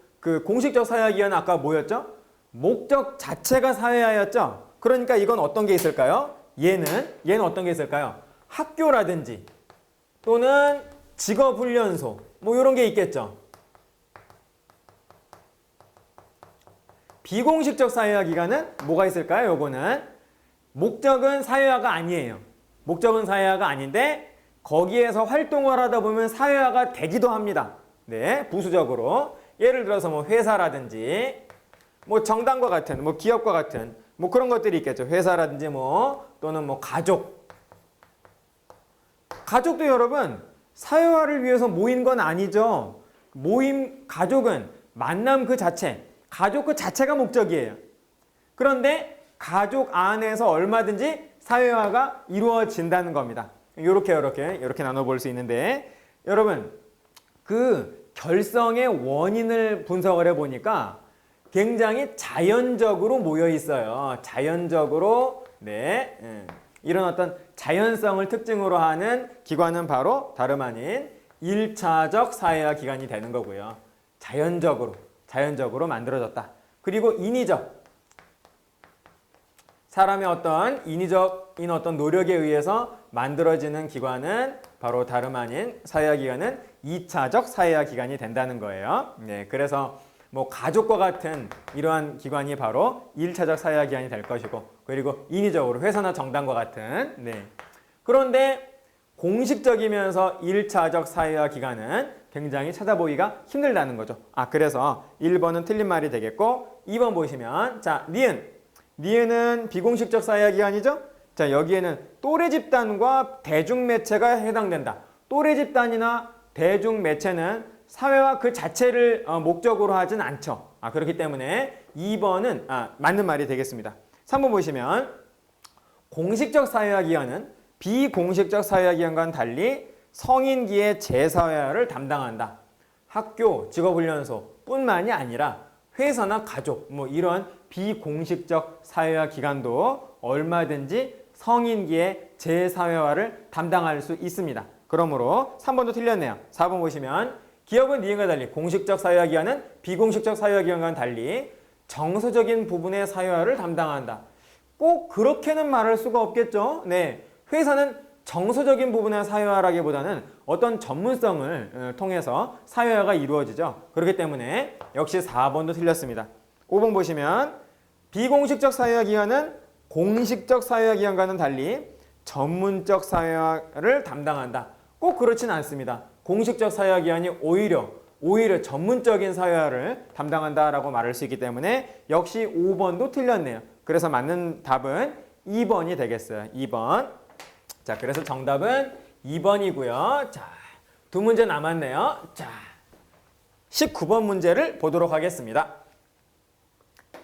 S1: 공식적 사회화 기관은 아까 뭐였죠? 목적 자체가 사회화였죠? 그러니까 이건 어떤 게 있을까요? 얘는 어떤 게 있을까요? 학교라든지 또는 직업훈련소 뭐 이런 게 있겠죠. 비공식적 사회화 기관은 뭐가 있을까요? 요거는 목적은 사회화가 아니에요. 목적은 사회화가 아닌데 거기에서 활동을 하다 보면 사회화가 되기도 합니다. 네, 부수적으로. 예를 들어서 뭐 회사라든지 뭐 정당과 같은 뭐 기업과 같은 뭐 그런 것들이 있겠죠. 회사라든지 뭐 또는 뭐 가족도 여러분 사회화를 위해서 모인 건 아니죠. 가족은 만남 그 자체, 가족 그 자체가 목적이에요. 그런데 가족 안에서 얼마든지 사회화가 이루어진다는 겁니다. 이렇게 나눠볼 수 있는데 여러분 그 결성의 원인을 분석을 해보니까 굉장히 자연적으로 모여 있어요. 자연적으로 이런 어떤 자연성을 특징으로 하는 기관은 바로 다름 아닌 1차적 사회화 기관이 되는 거고요. 자연적으로 만들어졌다. 그리고 인위적, 사람의 어떤 인위적인 어떤 노력에 의해서 만들어지는 기관은 바로 다름 아닌 사회화 기관은 2차적 사회화 기관이 된다는 거예요. 네, 그래서 뭐 가족과 같은 이러한 기관이 바로 1차적 사회화 기관이 될 것이고 그리고 인위적으로 회사나 정당과 같은 그런데 공식적이면서 1차적 사회화 기관은 굉장히 찾아보기가 힘들다는 거죠. 아, 그래서 1번은 틀린 말이 되겠고 2번 보시면 자, 니은은 비공식적 사회화 기관이죠. 자, 여기에는 또래 집단과 대중매체가 해당된다. 또래 집단이나 대중매체는 사회와 그 자체를 목적으로 하진 않죠. 그렇기 때문에 2번은 맞는 말이 되겠습니다. 3번 보시면 공식적 사회화 기관은 비공식적 사회화 기관과는 달리 성인기의 재사회화를 담당한다. 학교, 직업훈련소 뿐만이 아니라 회사나 가족 뭐 이런 비공식적 사회화 기관도 얼마든지 성인기의 재사회화를 담당할 수 있습니다. 그러므로 3번도 틀렸네요. 4번 보시면 기업은 니은과 달리 공식적 사회화 기관은 비공식적 사회화 기관과는 달리 정서적인 부분의 사회화를 담당한다. 꼭 그렇게는 말할 수가 없겠죠. 네, 회사는 정서적인 부분의 사회화라기보다는 어떤 전문성을 통해서 사회화가 이루어지죠. 그렇기 때문에 역시 4번도 틀렸습니다. 5번 보시면 비공식적 사회화 기관은 공식적 사회화기관과는 달리 전문적 사회화를 담당한다. 꼭 그렇지는 않습니다. 공식적 사회화기관이 오히려 전문적인 사회화를 담당한다라고 말할 수 있기 때문에 역시 5번도 틀렸네요. 그래서 맞는 답은 2번이 되겠어요. 2번. 자, 그래서 정답은 2번이고요. 자, 두 문제 남았네요. 자, 19번 문제를 보도록 하겠습니다.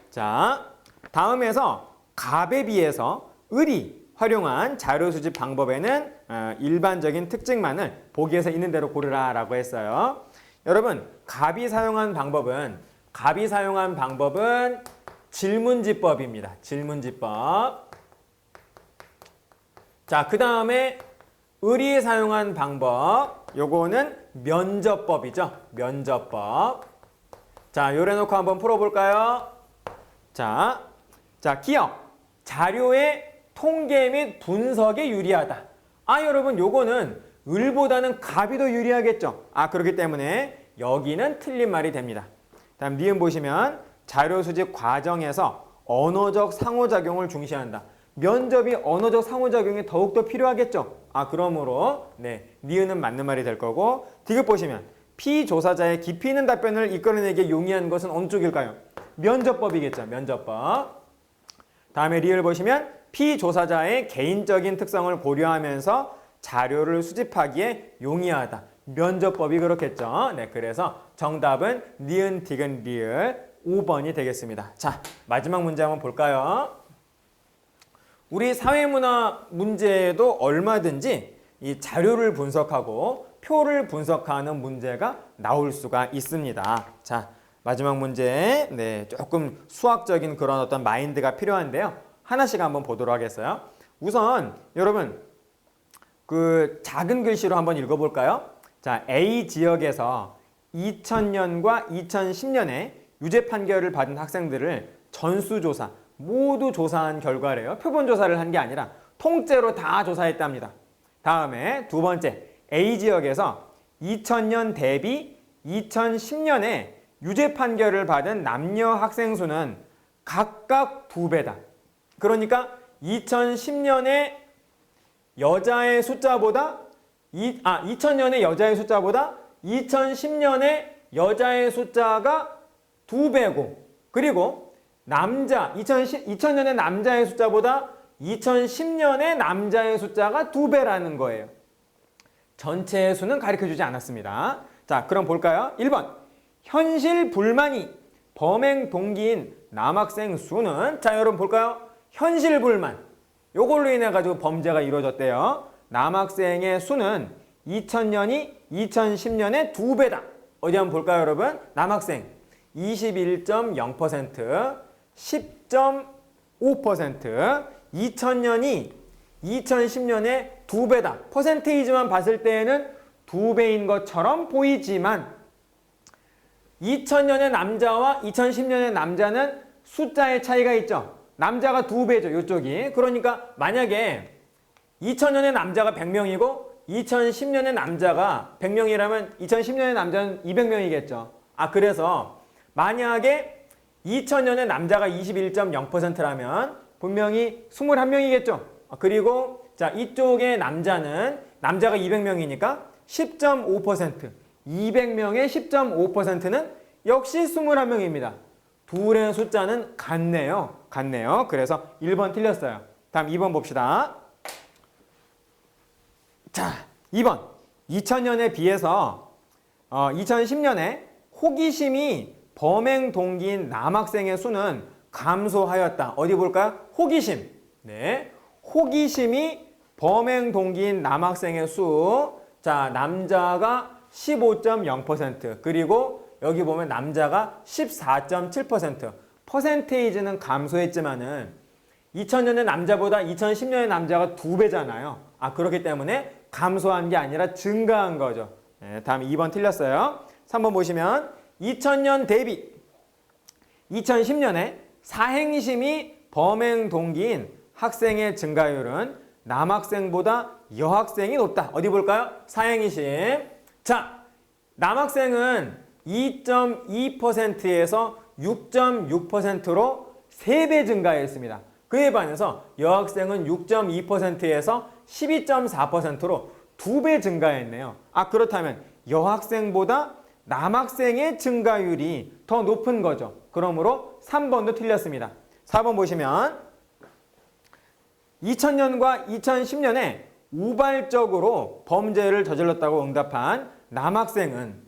S1: 자, 다음에서 갑에 비해서 을이 활용한 자료 수집 방법에는 일반적인 특징만을 보기에서 있는 대로 고르라 라고 했어요. 여러분, 갑이 사용한 방법은 질문지법입니다. 질문지법. 자, 그 다음에 을이 사용한 방법, 요거는 면접법이죠. 면접법. 자, 요래놓고 한번 풀어볼까요? 자, 기억. 자료의 통계 및 분석에 유리하다. 여러분, 요거는 을보다는 갑이 더 유리하겠죠. 그렇기 때문에 여기는 틀린 말이 됩니다. 다음 니은 보시면 자료 수집 과정에서 언어적 상호작용을 중시한다. 면접이 언어적 상호작용이 더욱더 필요하겠죠. 그러므로 니은은 맞는 말이 될 거고, 디귿 보시면 피조사자의 깊이 있는 답변을 이끌어내기에 용이한 것은 어느 쪽일까요? 면접법이겠죠. 면접법. 다음에 리을 보시면 피조사자의 개인적인 특성을 고려하면서 자료를 수집하기에 용이하다. 면접법이 그렇겠죠. 그래서 정답은 니은, 디귿, 리을 5번이 되겠습니다. 자, 마지막 문제 한번 볼까요? 우리 사회문화 문제에도 얼마든지 이 자료를 분석하고 표를 분석하는 문제가 나올 수가 있습니다. 자, 마지막 문제, 조금 수학적인 그런 어떤 마인드가 필요한데요. 하나씩 한번 보도록 하겠어요. 우선 여러분, 그 작은 글씨로 한번 읽어볼까요? 자, A 지역에서 2000년과 2010년에 유죄 판결을 받은 학생들을 전수조사, 모두 조사한 결과래요. 표본조사를 한 게 아니라 통째로 다 조사했답니다. 다음에 두 번째, A 지역에서 2000년 대비 2010년에 유죄 판결을 받은 남녀 학생 수는 각각 2배다. 그러니까 2010년에 여자의 숫자보다 2000년의 여자의 숫자보다 2010년의 여자의 숫자가 2배고, 그리고 2000년의 남자의 숫자보다 2010년의 남자의 숫자가 2배라는 거예요. 전체의 수는 가르쳐주지 않았습니다. 자, 그럼 볼까요? 1번. 현실 불만이 범행 동기인 남학생 수는, 자, 여러분 볼까요? 현실 불만. 요걸로 인해 가지고 범죄가 이루어졌대요. 남학생의 수는 2000년이 2010년의 2배다. 어디 한번 볼까요, 여러분? 남학생 21.0%, 10.5%, 2000년이 2010년의 2배다. 퍼센테이지만 봤을 때에는 2배인 것처럼 보이지만 2000년의 남자와 2010년의 남자는 숫자의 차이가 있죠. 남자가 2배죠, 이쪽이. 그러니까 만약에 2000년의 남자가 100명이고 2010년의 남자가 100명이라면 2010년의 남자는 200명이겠죠. 그래서 만약에 2000년의 남자가 21.0%라면 분명히 21명이겠죠. 그리고 자, 이쪽의 남자가 200명이니까 10.5%, 200명의 10.5%는 역시 21명입니다. 둘의 숫자는 같네요. 그래서 1번 틀렸어요. 다음 2번 봅시다. 자, 2번. 2000년에 비해서 2010년에 호기심이 범행 동기인 남학생의 수는 감소하였다. 어디 볼까요? 호기심. 호기심이 범행 동기인 남학생의 수. 자, 남자가 15.0%, 그리고 여기 보면 남자가 14.7%. 퍼센테이지는 감소했지만은 2000년의 남자보다 2010년의 남자가 2배잖아요. 그렇기 때문에 감소한 게 아니라 증가한 거죠. 다음 2번 틀렸어요. 3번 보시면 2000년 대비 2010년에 사행심이 범행 동기인 학생의 증가율은 남학생보다 여학생이 높다. 어디 볼까요? 사행심. 자, 남학생은 2.2%에서 6.6%로 3배 증가했습니다. 그에 반해서 여학생은 6.2%에서 12.4%로 2배 증가했네요. 그렇다면 여학생보다 남학생의 증가율이 더 높은 거죠. 그러므로 3번도 틀렸습니다. 4번 보시면 2000년과 2010년에 우발적으로 범죄를 저질렀다고 응답한 남학생은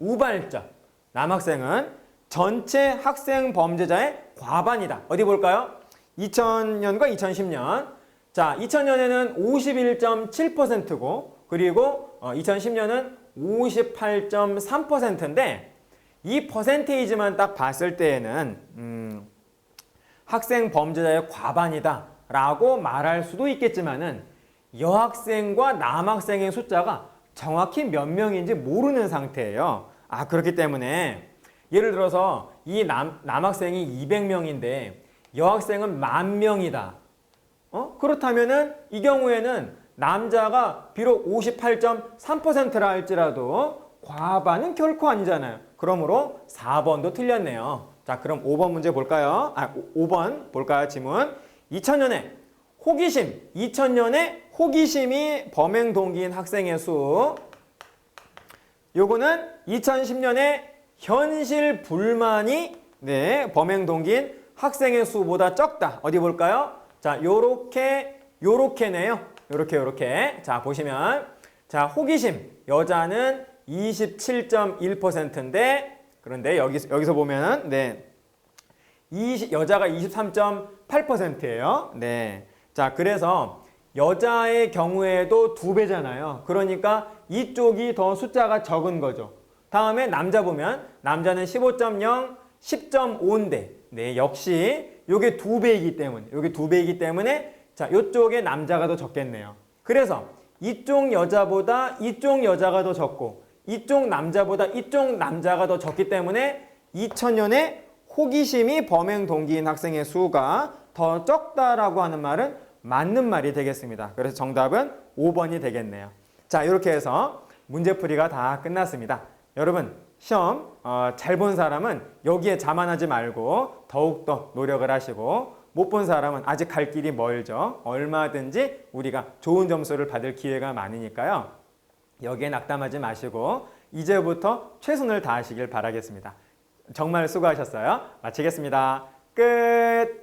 S1: 남학생은 전체 학생 범죄자의 과반이다. 어디 볼까요? 2000년과 2010년. 자, 2000년에는 51.7%고 그리고 2010년은 58.3%인데 이 퍼센테이지만 딱 봤을 때에는 학생 범죄자의 과반이다 라고 말할 수도 있겠지만은 여학생과 남학생의 숫자가 정확히 몇 명인지 모르는 상태예요. 그렇기 때문에 예를 들어서 이 남학생이 200명인데 여학생은 10,000명이다. 그렇다면은 이 경우에는 남자가 비록 58.3%라 할지라도 과반은 결코 아니잖아요. 그러므로 4번도 틀렸네요. 자, 그럼 5번 문제 볼까요? 5번 볼까요? 지문. 2000년에 호기심이 범행 동기인 학생의 수. 요거는 2010년에 현실 불만이 범행 동기인 학생의 수보다 적다. 어디 볼까요? 자, 요렇게네요. 요렇게. 자, 보시면 자, 호기심 여자는 27.1%인데 그런데 여기서 보면 여자가 23.8%예요. 네. 자, 그래서 여자의 경우에도 2배잖아요. 그러니까 이쪽이 더 숫자가 적은 거죠. 다음에 남자 보면 남자는 15.0, 10.5인데 네, 역시 요게 2배이기 때문에 자, 요쪽에 남자가 더 적겠네요. 그래서 이쪽 여자보다 이쪽 여자가 더 적고 이쪽 남자보다 이쪽 남자가 더 적기 때문에 2000년에 호기심이 범행 동기인 학생의 수가 더 적다라고 하는 말은 맞는 말이 되겠습니다. 그래서 정답은 5번이 되겠네요. 자, 이렇게 해서 문제풀이가 다 끝났습니다. 여러분, 시험 잘 본 사람은 여기에 자만하지 말고 더욱더 노력을 하시고 못 본 사람은 아직 갈 길이 멀죠. 얼마든지 우리가 좋은 점수를 받을 기회가 많으니까요. 여기에 낙담하지 마시고 이제부터 최선을 다하시길 바라겠습니다. 정말 수고하셨어요. 마치겠습니다. 끝!